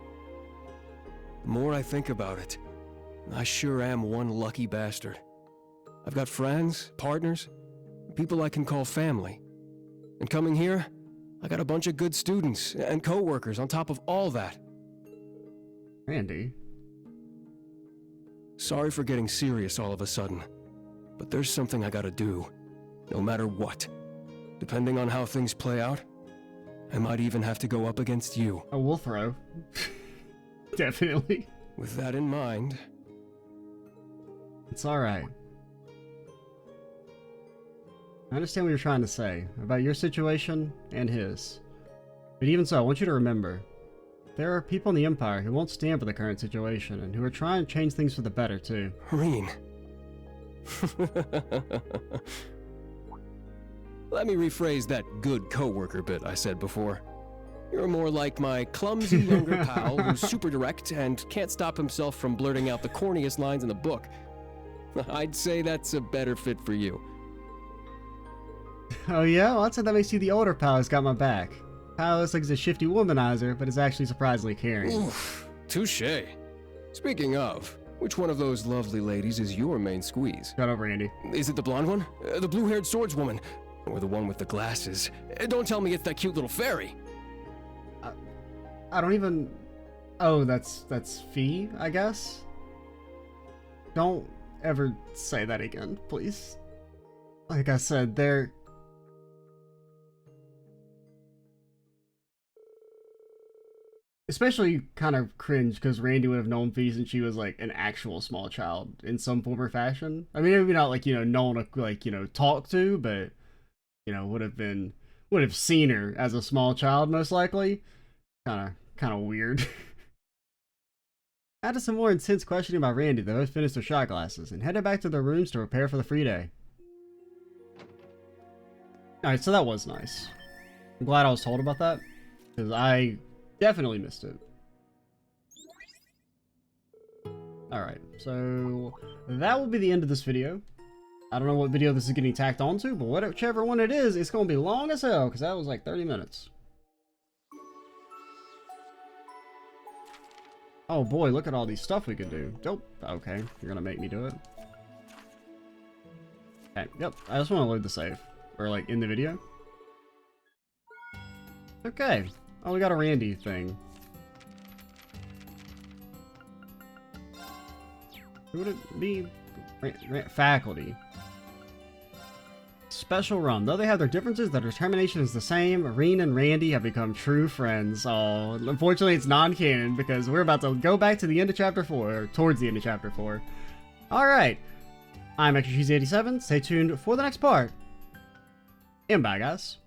The more I think about it, I sure am one lucky bastard. I've got friends, partners, people I can call family. And coming here, I got a bunch of good students and co-workers on top of all that. Randy. Sorry for getting serious all of a sudden, but there's something I gotta do, no matter what. Depending on how things play out, I might even have to go up against you. Oh, we'll throw. Definitely. With that in mind... It's alright. I understand what you're trying to say about your situation and his. But even so, I want you to remember, there are people in the Empire who won't stand for the current situation and who are trying to change things for the better, too. Rean. Let me rephrase that good coworker bit I said before. You're more like my clumsy younger pal who's super direct and can't stop himself from blurting out the corniest lines in the book. I'd say that's a better fit for you. Oh yeah? Well, I'd say that makes you the older pal who's got my back. Pal looks like he's a shifty womanizer, but is actually surprisingly caring. Oof, touche. Speaking of, which one of those lovely ladies is your main squeeze? Shut up, Randy. Is it the blonde one? The blue-haired swordswoman? Or the one with the glasses? Don't tell me it's that cute little fairy. I don't even... Oh, that's Fee, I guess? Don't ever say that again, please. Like I said, they're... Especially kind of cringe because Randy would have known Fee since she was like an actual small child in some form or fashion. I mean, maybe not like, known to like, talk to, but, would have seen her as a small child most likely. Kind of weird. After some more intense questioning by Randy, they both finished their shot glasses and headed back to their rooms to prepare for the free day. Alright, so that was nice. I'm glad I was told about that, because I definitely missed it. Alright, so that will be the end of this video. I don't know what video this is getting tacked onto, but whichever one it is, it's going to be long as hell, because that was like 30 minutes. Oh boy, look at all these stuff we could do. Dope. Okay, you're gonna make me do it. Okay, yep, I just want to load the save. Or like, in the video. Okay. Oh, we got a Randy thing. Who would it be? Faculty. Special run. Though they have their differences, their determination is the same. Rean and Randy have become true friends. Oh, unfortunately it's non-canon because we're about to go back to the end of Chapter 4, or towards the end of Chapter 4. Alright. I'm Machias 87. Stay tuned for the next part. And bye, guys.